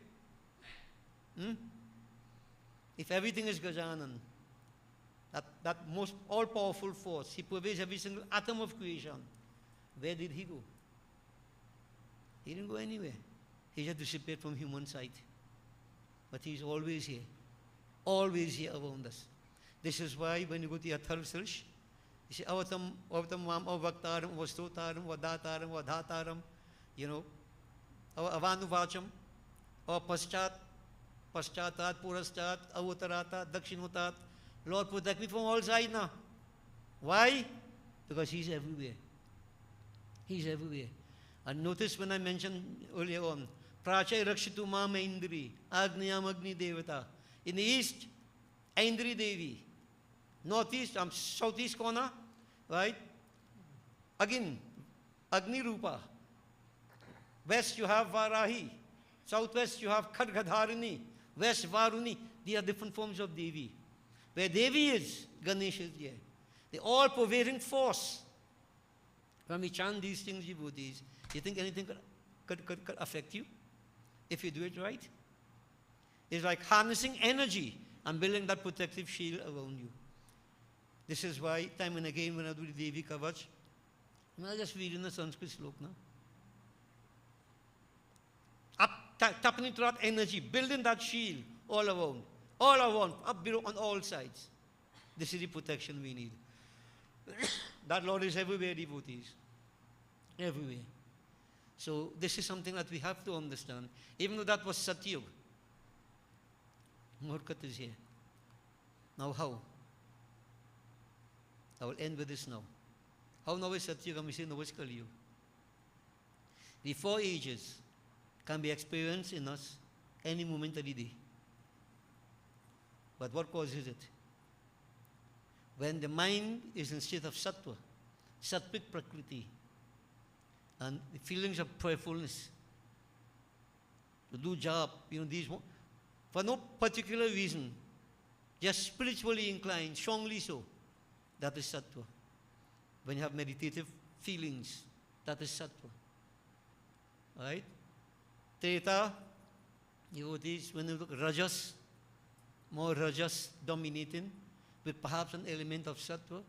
If everything is Gajanan, that most all-powerful force, he pervades every single atom of creation, where did he go? He didn't go anywhere. He just disappeared from human sight. But he's always here around us. This is why when you go to your third search, you say, avatam mam avaktaram, vastotaram, vadataram, vadhataram, avanuvacham, or paschat, paschatat, purastat, avatarata, dakshinotat. Lord, protect me from all sides now. Why? Because he's everywhere. He's everywhere. And notice when I mentioned earlier on, Prachai Rakshitu Mama Indri, Agniyam Agni Devata. In the east, Indri Devi. Northeast, southeast corner, right? Again, Agni Rupa. West you have Varahi. Southwest you have Khadgadharini. West Varuni. These are different forms of Devi. Where Devi is, Ganesh is there. The all-pervading force. When we chant these things, devotees, you think anything could affect you? If you do it right? It's like harnessing energy and building that protective shield around you. This is why, time and again, when I do the Devi Kavach, I just read in the Sanskrit slok now. Tapping into that energy, building that shield all around, up, below, on all sides. This is the protection we need. That Lord is everywhere, devotees. Everywhere. So this is something that we have to understand. Even though that was Satyug, Murkat is here. Now how? I will end with this now. How now is Satyug and we say now is Kali Yuga? The 4 ages can be experienced in us any moment of the day. But what causes it? When the mind is in state of sattva, sattvic prakriti, and the feelings of prayerfulness, to do job, these, for no particular reason, just spiritually inclined, strongly so, that is sattva. When you have meditative feelings, that is sattva. Right? Treta, devotees, when you look at rajas, more rajas dominating, with perhaps an element of sattva,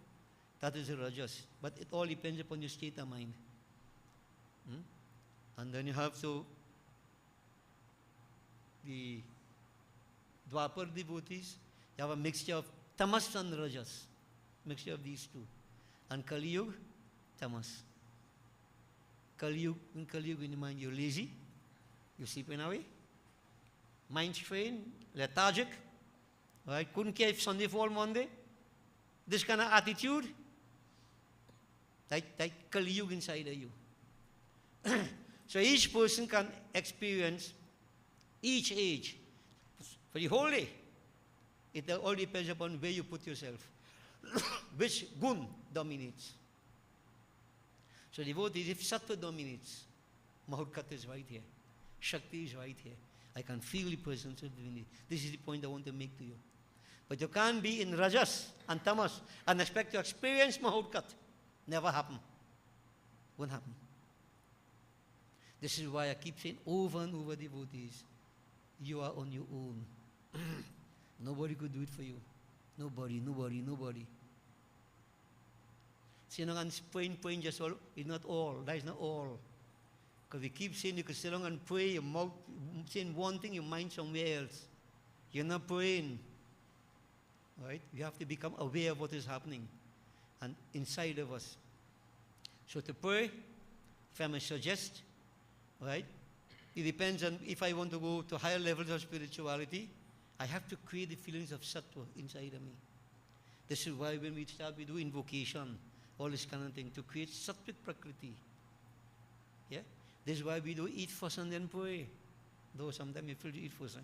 that is a rajas. But it all depends upon your state of mind. And then you have the Dwapar devotees, you have a mixture of tamas and rajas, mixture of these two. And Kali Yuga, tamas. In Kali Yuga, in your mind, you're lazy, you're sleeping away, mind strained, lethargic, right? Couldn't care if Sunday fall Monday. This kind of attitude, like Kali Yuga inside of you. So each person can experience each age for the whole day. It all depends upon where you put yourself, which gun dominates. So devotees, if sattva dominates, Mahurkat is right here, Shakti is right here. I can feel the presence of divinity. This is the point I want to make to you. But you can't be in rajas and tamas and expect to experience Mahurkat. Never happen. Won't happen. This is why I keep saying over and over, devotees, you are on your own. Nobody could do it for you. Nobody. See, praying just all, it's not all. That is not all. Because we keep saying you can sit down and pray, your mouth saying one thing, your mind somewhere else. You're not praying. Right? You have to become aware of what is happening and inside of us. So to pray, if I may suggest, right? It depends on if I want to go to higher levels of spirituality, I have to create the feelings of sattva inside of me. This is why when we do invocation, all this kind of thing, to create sattvic prakriti. Yeah? This is why we do eat first and then pray. Though sometimes you feel to eat first.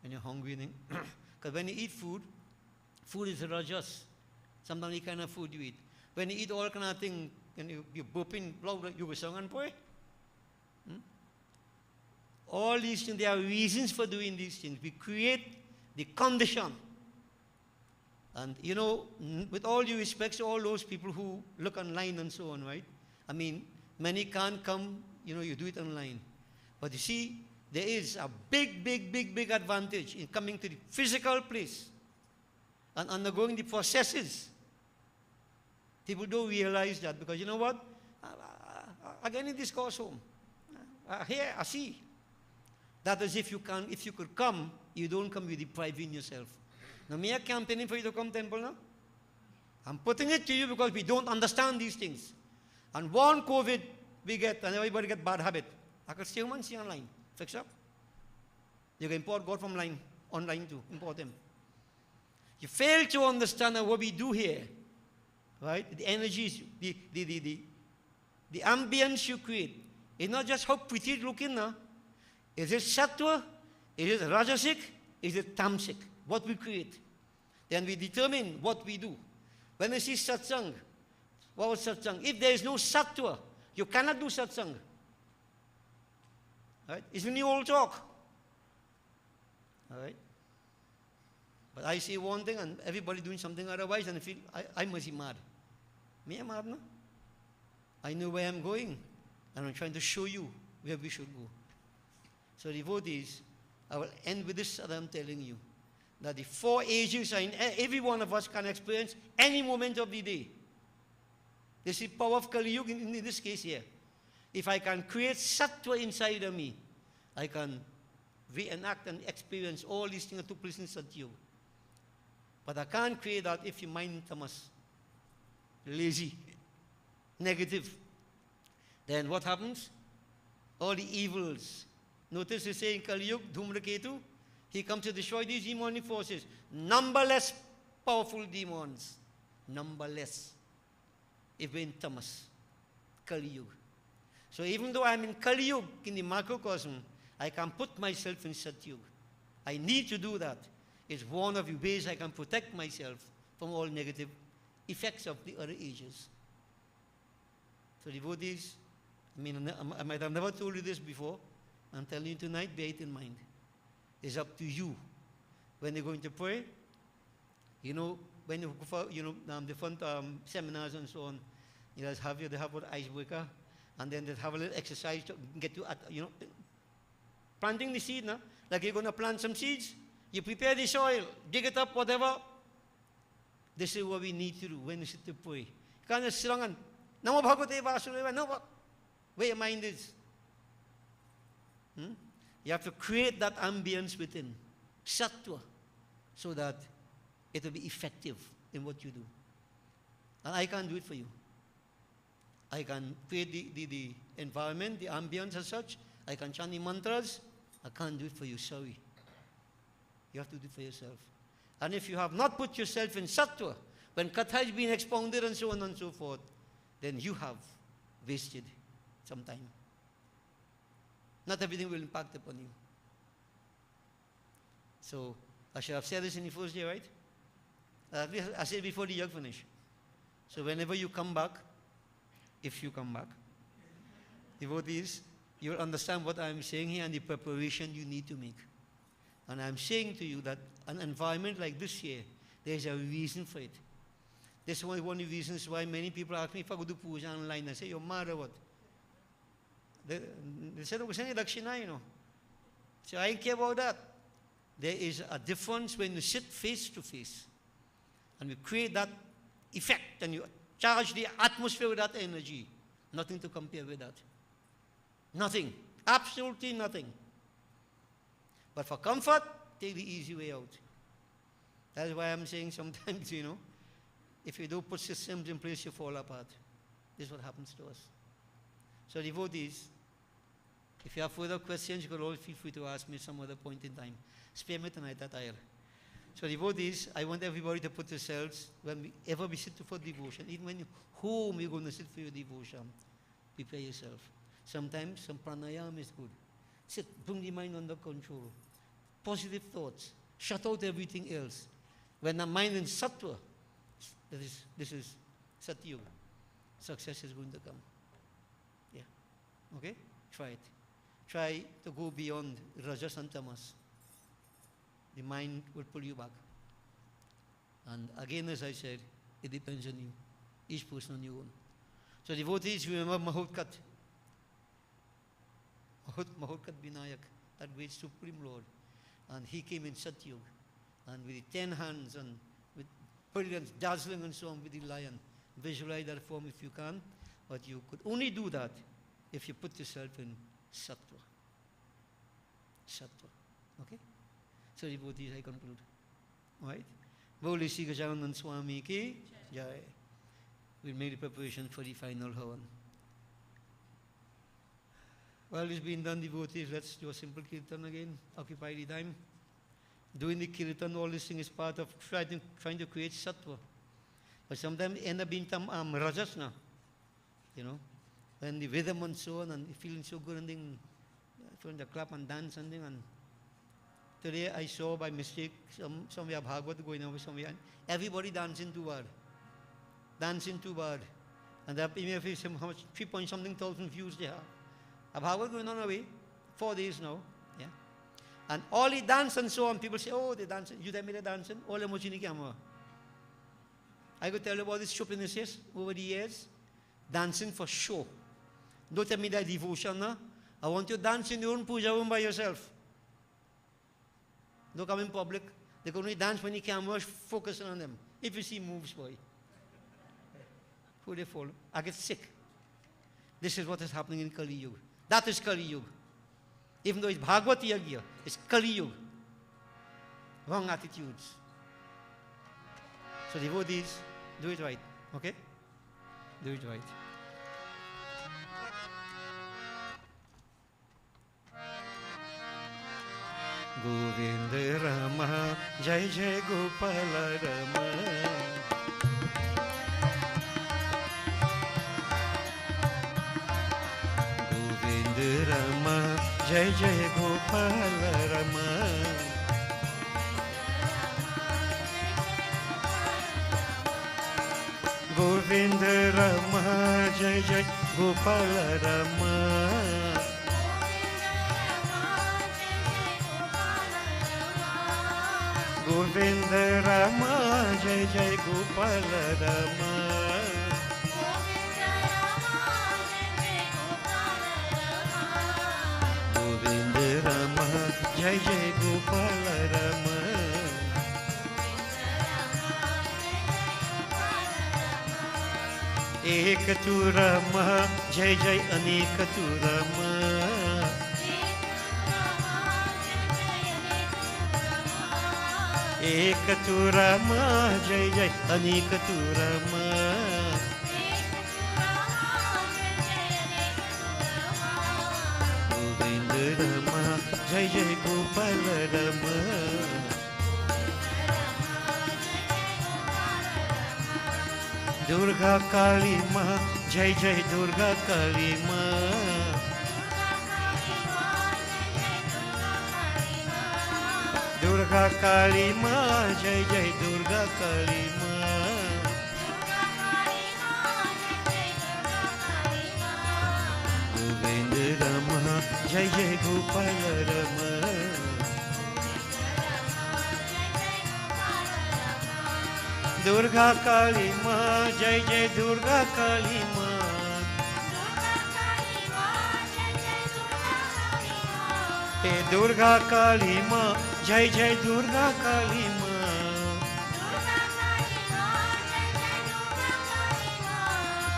When you're hungry. Because when you eat food is rajas. Sometimes the kind of food you eat. When you eat all kind of thing, and you burp in blood, you will sing and pray. All these things, there are reasons for doing these things. We create the condition. And with all due respect to all those people who look online and so on, right? I mean, many can't come, you do it online. But you see, there is a big advantage in coming to the physical place and undergoing the processes. People don't realize that because you know what? Again in this course home. Here, I see. That is if you could come, you don't come, you're depriving yourself. Now, me are campaigning for you to come temple now. I'm putting it to you because we don't understand these things. And one COVID we get, and everybody get bad habit. I could still see online. Fix up. You can import God from online too. Import him. You fail to understand what we do here. right? The energies, the ambience you create. It's not just how pretty it looking now. Is it sattva? Is it rajasic? Is it tamasic? What we create. Then we determine what we do. When I see satsang, what was satsang? If there is no sattva, you cannot do satsang. Right? It's a new old talk. All right? But I say one thing and everybody doing something otherwise, and I feel I must be mad. Me, I'm mad, no? I know where I'm going, and I'm trying to show you where we should go. So devotees, I will end with this that I'm telling you, that the 4 ages are in every one of us can experience any moment of the day. This is the power of Kali Yuga in this case here. If I can create sattva inside of me, I can reenact and experience all these things that took place in Satyuga. But I can't create that if your mind tamas, lazy, negative. Then what happens? All the evils. Notice they say in Kali Yuga, Dhumraketu, he comes to destroy these demonic forces. Numberless powerful demons. Numberless. If we're in tamas, Kali Yuga. So even though I'm in Kali Yuga, in the macrocosm, I can put myself in Satyuga. I need to do that. It's one of the ways I can protect myself from all negative effects of the other ages. So devotees, I might have never told you this before. I'm telling you tonight, bear it in mind. It's up to you. When you're going to pray, you know, when you go for, different seminars and so on, they have an icebreaker, and then they have a little exercise to get you at, planting the seed, no? Like you're going to plant some seeds, you prepare the soil, dig it up, whatever. This is what we need to do when we sit to pray. You can't just sit down and, no, where your mind is. You have to create that ambience within, sattva, so that it will be effective in what you do. And I can't do it for you. I can create the environment, the ambience as such. I can chant the mantras. I can't do it for you, sorry. You have to do it for yourself. And if you have not put yourself in sattva, when katha is being expounded and so on and so forth, then you have wasted some time. Not everything will impact upon you. So, I should have said this in the first day, right? I said before the yag finish. So whenever you come back, if you come back, devotees, you'll understand what I'm saying here and the preparation you need to make. And I'm saying to you that an environment like this here, there's a reason for it. This is one of the reasons why many people ask me if I go do puja online. I say, you're mad or what? They said, we're saying Dakshina, So I don't care about that. There is a difference when you sit face to face and you create that effect and you charge the atmosphere with that energy. Nothing to compare with that. Nothing. Absolutely nothing. But for comfort, take the easy way out. That's why I'm saying sometimes, if you don't put systems in place, you fall apart. This is what happens to us. So devotees, if you have further questions, you can always feel free to ask me at some other point in time. Spare me tonight at aisle. So devotees, I want everybody to put yourselves, whenever we sit for devotion, even when you're home, you're going to sit for your devotion, prepare yourself. Sometimes some pranayama is good. Sit, bring the mind under control. Positive thoughts. Shut out everything else. When the mind is sattva, this is satyuga. Success is going to come. Yeah. Okay? Try it. Try to go beyond rajas and tamas. The mind will pull you back. And again, as I said, it depends on you. Each person on your own. So devotees, remember Mahotkat. Mahotkat Vinayak, that great Supreme Lord. And he came in Satyuga. And with the 10 hands and with brilliance, dazzling and so on with the lion. Visualize that form if you can. But you could only do that if you put yourself in Sattva. Sattva. Okay? So devotees, I conclude. Alright? Boli Sri Gajanan Swami ki Jai. We'll make the preparation for the final havan. While it's being done, devotees, let's do a simple kirtan again. Occupy the time. Doing the kirtan, all this thing is part of trying to create sattva. But sometimes it end up being rajas now, you know, when the rhythm and so on, and feeling so good and then feeling the clap and dance and thing. And today I saw by mistake somewhere Bhagavad going over somewhere, and everybody dancing too bad. Dancing too bad. And that email is how much 3 point something thousand views they have. A Bhagavad going on away, 4 days now. Yeah. And all he dance and so on, people say, oh, they dancing. You tell me they're dancing? All the much in the camera. I could tell you about this stupidness over the years. Dancing for show. Don't tell me that devotion, no? I want you to dance in your own puja room by yourself. Don't come in public. They can only dance when the camera is focusing on them. If you see moves, boy. Who they follow? I get sick. This is what is happening in Kali Yuga. That is Kali Yuga. Even though it's Bhagavad Yagya, it's Kali Yuga. Wrong attitudes. So devotees, do it right. Okay? Do it right. Govinda Rama, Jai Jai Gopala Rama. Govinda Rama, Jai Jai Gopala Rama. Govinda Rama, Jai Jai Gopala Rama. Govinda Rama, Jai Jai Gopala Rama. Govinda Rama, Jai Jai Gopala Rama. Ek tu Rama, Jai Jai Anek tu Rama. Ek tu Rama, Jai Jai Anek tu Rama. Govinda Rama, Jai Jai Gopala Rama. Durga Kali Ma, Jai Jai Durga Kali Ma. Durga Kali Ma, Jai Jai Durga Kali Ma. Govinda Rama, Jai Jai Gopala Rama. Durga Kali Ma, Jai Jai Durga Kali Ma. Hey Durga Kali Ma, Jai Jai Durga Kali Ma.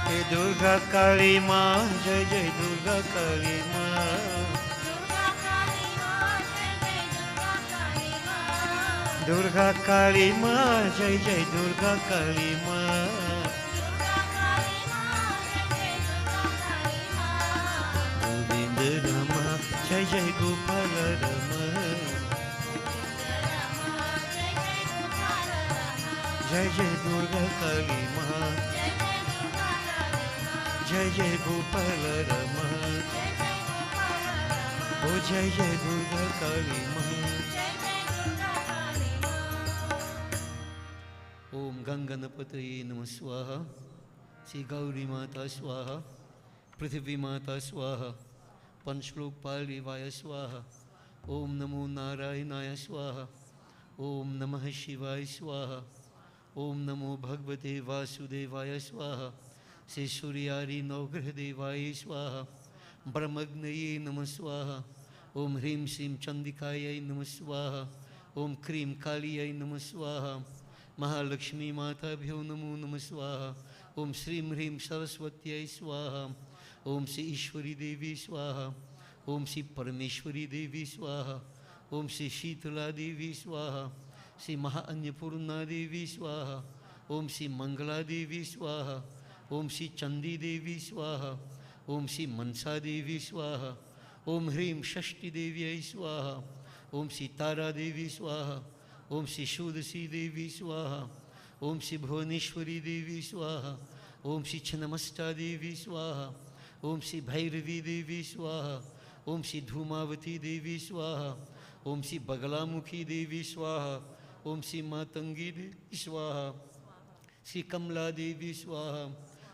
Hey Durga Kali Ma, Jai Jai Durga Kali Ma. Durga Kali Ma, Jai Jai Durga Kali Ma. Govinda Rama, Jai Jai Gopala Rama. Jai Jai Durga Kali Ma. Jai Jai Gopala Rama. Oh Jai Jai Durga Kali Ma. Om Ganganapataye Namah Swaha. Sri Gauri Mata Swaha. Prithvi Mata Swaha. Panchlok Palivaya Swaha. Om Namo Narayanaya Swaha. Om Namah Shivaya Swaha. Om Namo Bhagavate Vasudevaya Swaha. Sri Suryari Navgrahadevaya Swaha. Brahmagnaye Namah Swaha. Om Hrim Sim Chandikaya Namah Swaha. Om Krim Kaliyai Namah Swaha. Mahalakshmi Mata Bhyo Namo Namah Swaha. Om Srim Hrim Saraswatyai Swaha. Om Sri Ishwari Devi Swaha. Om Sri Parameshwari Devi Swaha. Om Sri Shitala Devi Swaha. Sri Mahanyapurna Devi Swaha. Om Sri Mangala Devi Swaha. Om Sri Chandi Devi Swaha. Om Sri Mansa Devi Swaha. Om Hrim Shashti Devi Swaha. Om Sri Tara Devi Swaha. Om Sri Shudasi Devi Swaha. ओम श्री भुवनेश्वरी देवी स्वाहा, ओम श्री छिन्नमस्ता देवी स्वाहा, ओम श्री भैरवी देवी स्वाहा, ओम श्री धूमावती देवी स्वाहा, ओम श्री बगलामुखी देवी स्वाहा, ओम श्री मातंगी देवी स्वाहा, श्री कमला देवी स्वाहा,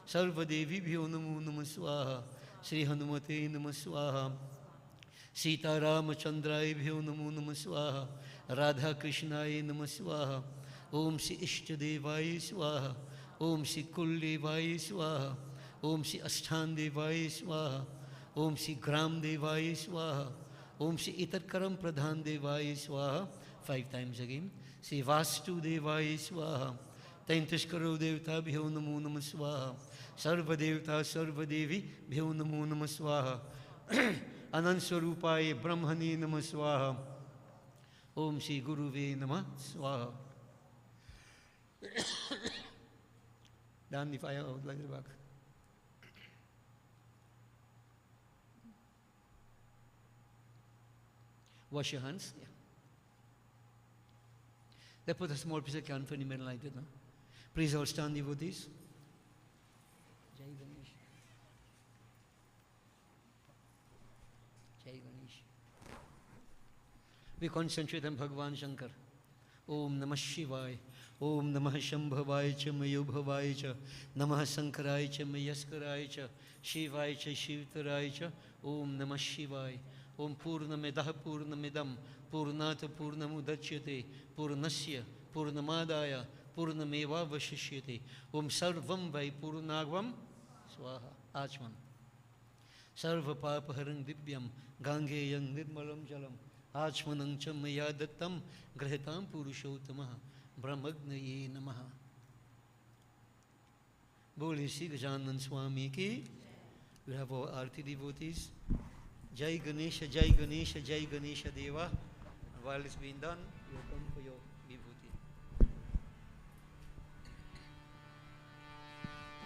सर्वदेवीभ्यो नमो नमः स्वाहा, श्री हनुमते नमः स्वाहा, सीतारामचंद्रायभ्यो नमो नमः स्वाहा, राधा कृष्णाय नमः स्वाहा, ओम श्री इष्टदेवाय स्वाहा, ओम श्री कुलदेवाय स्वाहा, ओम श्री अष्टान देवाय स्वाहा, ओम श्री ग्राम देवाय स्वाहा, ओम श्री इतरकरम प्रधान देवाय स्वाहा, 5 times again, श्री वास्तुदेवाय स्वाहा, 33 करोड़ देवताभ्यो नमो नमः स्वाहा, सर्वदेवता सर्वदेवी भ्यो नमो नमः स्वाहा, अनंत स्वरूपाय ब्रह्मणे नमः स्वाहा, ओम श्री गुरुवे नमः स्वाहा. Dan, die fire out, like back. Wash your hands. Yeah. They put a small piece of camphor in the middle like that. No? Please all stand, devotees. Jai Ganesh. Jai Ganesh. We concentrate on Bhagwan Shankar. Om Namah Shivaya. Om Namah Shambhavaya cha Mayubhavaya cha Namah Sankaraya cha Mayaskaraaya cha Shivaya cha Shivtaraya cha Om Namah Shivaya. Om Purnamidah Purnamidam Purnata Purnamudachyate Purnasya Purnamadaya Purnameva Vashishyate Om Sarvam Vai Purnagvam Swaha Achman Sarva Papaharan Divyam Gangeyam Nirmalam Jalam Achmanam cha Maya Dattam Grahitam Purushottamaha ब्रह्मज्ञये नमः. बोले श्री गजानन स्वामी की. We have our Aarti devotees. Jai Ganesha, Jai Ganesha, Jai Ganesha Deva. While it's being done, you come for your vibhuti.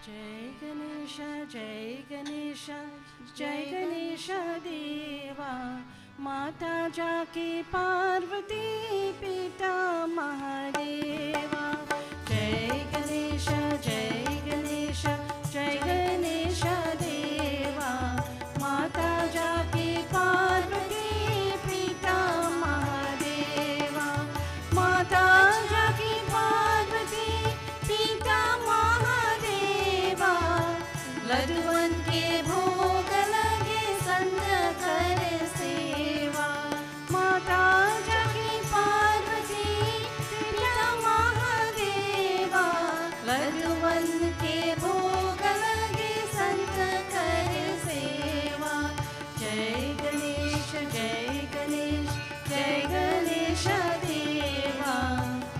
Jai Ganesha, Jai Ganesha, Jai Ganesha Deva. माता जाके पार्वती पिता महादेवा. जय गणेश जय गणेश जय गणेश देवा. माता जाके पार्वती पिता महादेवा. माता जाके पार्वती पिता महादेवा. लड्डुअन के भोग लगे संग करे सेवा. माता जाकी पार्वती पिता महादेवा. लड्डुअन के भोग लगे संत करे सेवा. जय गणेश जय गणेश जय गणेश देवा.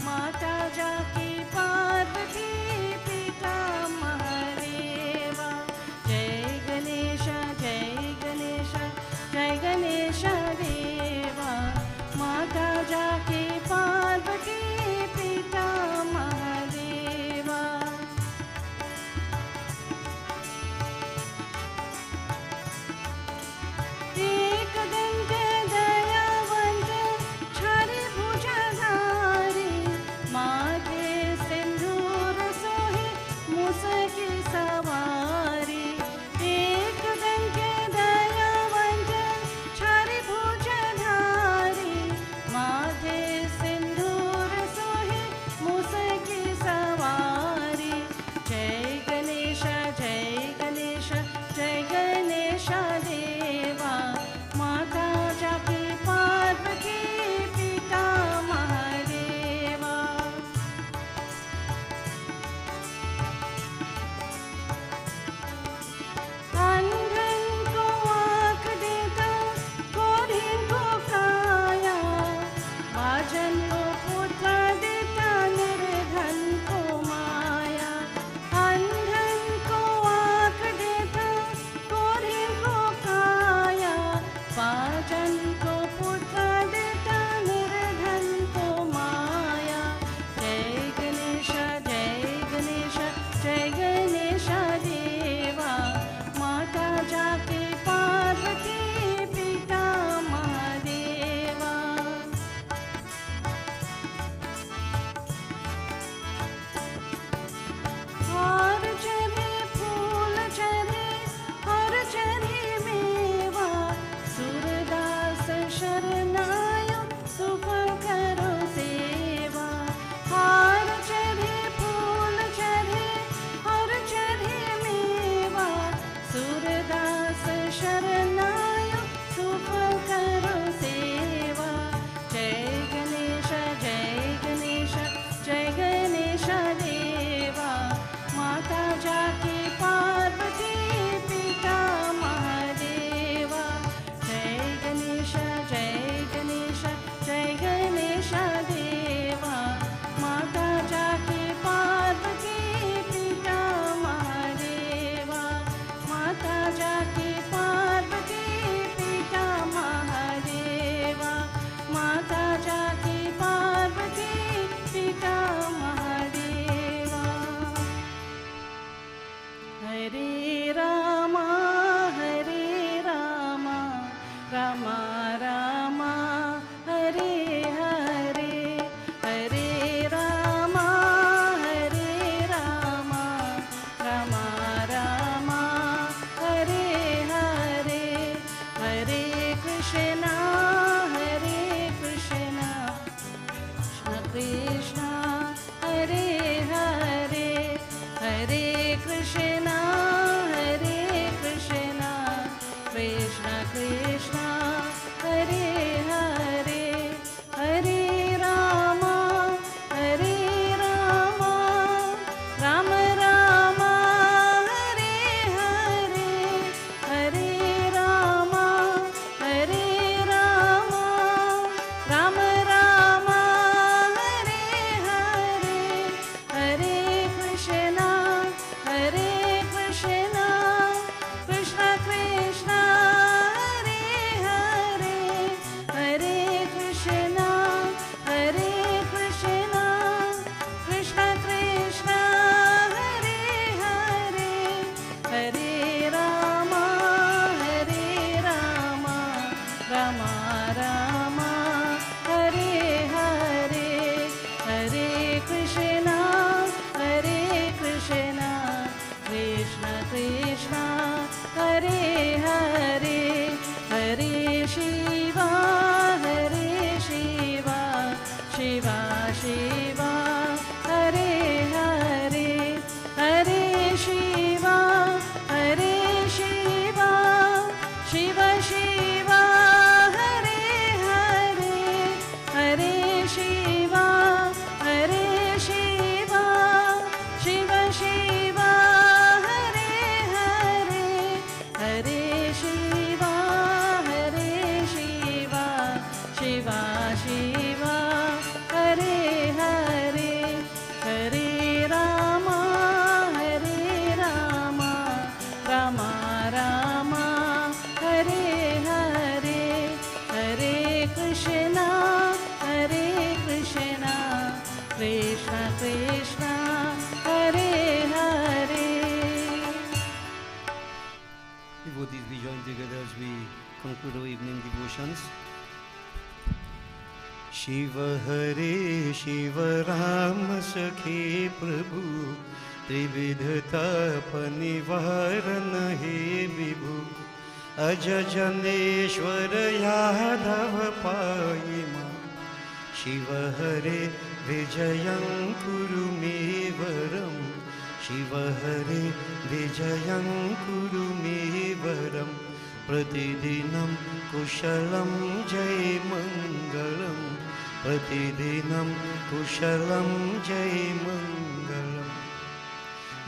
माता जाकी पार्वती पिता महादेवा. जय गणेश जय गणेश जय गणेश देवा. माता जाके पार्वती पिता महादेवा. एक दंत दयावंत छारी भुजधारी. माथे सिंदूर सोहे मुसकी सवारी. एक दंत दयावंत छारी भुजधारी. माथे सिंदूर सोहे मुसकी सवारी. जय गणेश जय गणेश जय गणेश देवा. माता जाके पार्वती पिता महादेवा. हरे रामा रामा रामा हरे हरे, हरे रामा रामा रामा हरे हरे, हरे कृष्णा कृष्ण कृष्ण हरे हरे, हरे कृष्णा कृष्ण कृष्ण हरे हरे, हरे रामा राम राम हरे हरे, हरे रामा राम राम हरे हरे, हरे कृष्णा कृष्ण कृष्ण हरे हरे, हरे कृष्णा कृष्ण कृष्ण हरे हरे, हरे रामा राम राम हरे हरे, हरे कृष्णा कृष्ण कृष्ण हरे हरे, हरे शिवा शिवा शिवा हरे हरे, हरे शिवा शिव शिवा हरे हरे, हरे शिवा शिव शिवा हरे हरे, हरे शिवा शिवा शिवा हरे हरे, हरे रामा राम हरे हरे, हरे Krishna Krishna Krishna Hare Hare. Devotees, we join together as we conclude our evening devotions. Shiv हरे शिव राम सखे प्रभु, त्रिविधता निवारण हे विभु, अज जनेश्वर यादव पाहि मा, शिव हरे विजयं कुरु मे वरं, शिव हरे विजयं कुरु मे वरं, प्रतिदिनं कुशलं जय मङ्गलं, प्रतिदिनं कुशलं जय मङ्गलम्.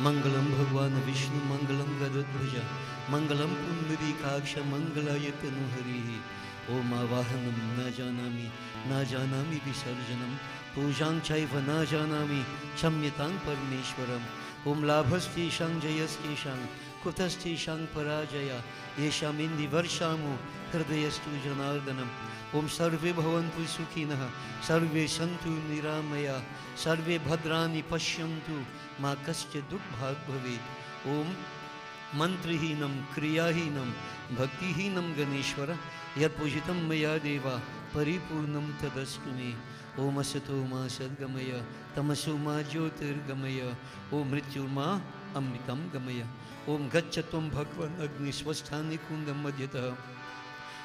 मङ्गलं भगवान् विष्णु मङ्गलं गरुडध्वज, मङ्गलं पुण्डरीकाक्ष मङ्गलाय तनुहरिः. ओम आवाहनं न जानामि विसर्जनं, पूजां चैव न जानामि क्षम्यतां परमेश्वरम्. ओम लाभस्तेषां जयस्तेषां कुतस्तेषां पराजया, येषामिन्दिवर्षामो हृदयस्तु जनार्दनम्. ओम सर्वे भवन्तु सुखिनः, सर्वे सन्तु निरामया, सर्वे भद्राणि पश्यन्तु, मा कश्चित् दुःखभाग् भवेत्. ओम मंत्रहीनं क्रियाहीनं भक्तिहीनं गणेश्वर, यत्पूजितं मया देवा परिपूर्णं तदस्तु मे. ओम असतो मा सद्गमय, तमसो मा ज्योतिर्गमय, ओम मृत्युर्मा अमृतं गमय. ओम गच्छ त्वं भगवन् अग्निस्वस्थानि कुन्दं मध्यतः,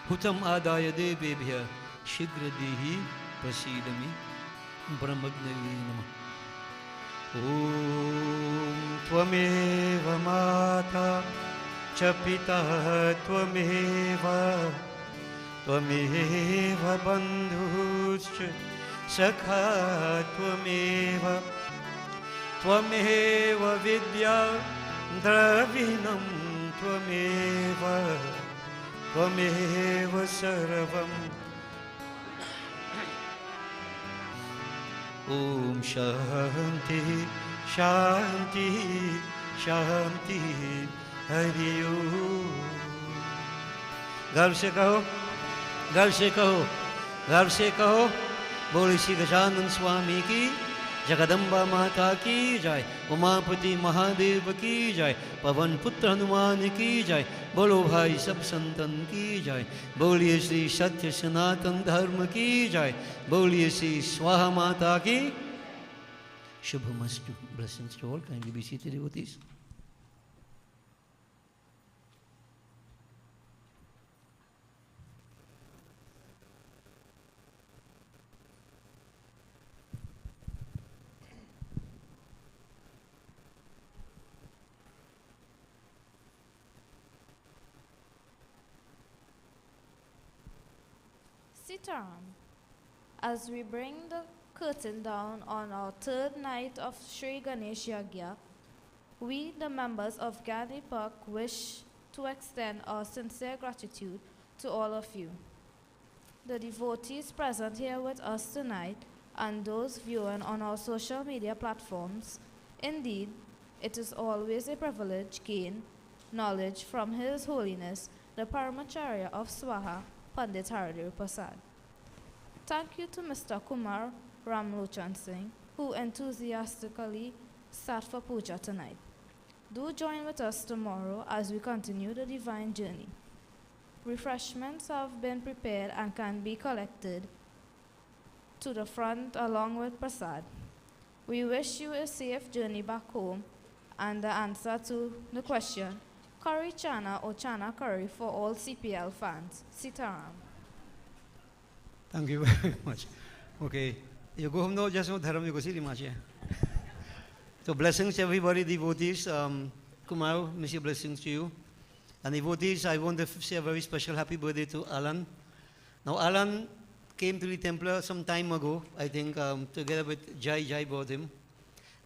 हुतम् आदाय देवेभ्यः शीघ्रदेहि प्रसीद मे. ब्रह्मज्ञये नमः. ओम त्वमेव माता च पिता त्वमेव, त्वमेव बन्धुश्च सखा त्वमेव, त्वमेव विद्या द्रविणं त्वमेव, त्वमेव सर्वम्. ओम शांति शांति शांति हरि ओम. गर्व से कहो, गर्व से कहो, गर्व से कहो, बोले श्री गजानन स्वामी की जगदम्बा माता की जय, उमापति महादेव की जय, पवन पुत्र हनुमान की जय, बोलो भाई सब संतन की जय, बोलिए श्री सत्य सनातन धर्म की जय, बोलिए श्री स्वाहा माता की Shubhamastu. Blessings to all. Kindly be seated, devotees. Sitaram, as we bring the curtain down on our third night of Sri Ganesh Yagya, we, the members of Gandhi Park, wish to extend our sincere gratitude to all of you, the devotees present here with us tonight, and those viewing on our social media platforms. Indeed, it is always a privilege gain knowledge from His Holiness, the Paramacharya of SWAHA, Pandit Haridir Prasad. Thank you to Mr. Kumar Ramlochan Singh, who enthusiastically sat for puja tonight. Do join with us tomorrow as we continue the divine journey. Refreshments have been prepared and can be collected to the front along with prasad. We wish you a safe journey back home, and the answer to the question, curry chana or chana curry for all CPL fans. Sitaram. Thank you very much. Okay. You go home now, just no dharam, you go see the match. So blessings everybody, devotees. Kumar, miss your blessings to you. And devotees, I want to say a very special happy birthday to Alan. Now Alan came to the temple some time ago, I think, together with Jai brought him.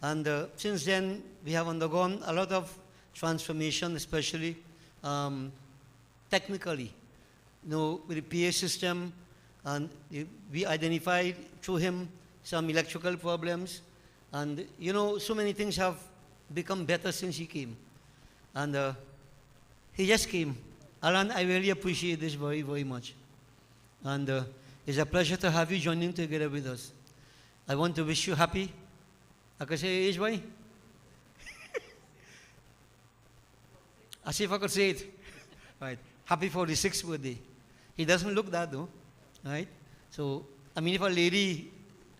And since then, we have undergone a lot of transformation, especially technically. With the PA system, and we identified through him some electrical problems, and so many things have become better since he came. And he just came. Alan, I really appreciate this very, very much. And it's a pleasure to have you joining together with us. I want to wish you happy. I can say age, boy? As if I could say it. Right. Happy 46th birthday. He doesn't look that though. Right? So, I mean, if a lady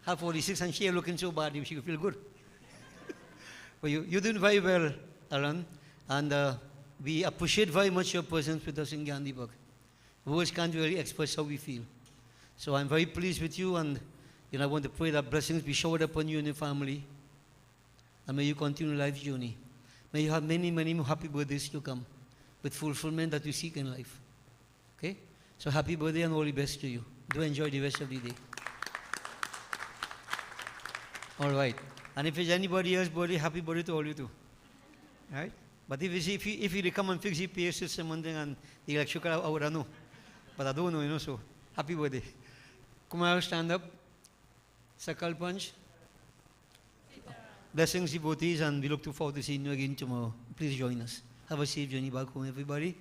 have 46 and she looking so bad, she will feel good. But you're doing very well, Alan. And we appreciate very much your presence with us in Gandhi Park. Words can't really express how we feel. So I'm very pleased with you, and I want to pray that blessings be showered upon you and your family. And may you continue life's journey. May you have many, many more happy birthdays to come with fulfillment that you seek in life. Okay? So happy birthday and all the best to you. Do enjoy the rest of the day. All right. And if there's anybody else's birthday, happy birthday to all you too. Right? But if you come and fix the PA system and the electrical, I would know. But I don't know, so happy birthday. Kumar, stand up. Sakal Punch. Blessings, devotees, and we look forward to seeing you again tomorrow. Please join us. Have a safe journey back home, everybody.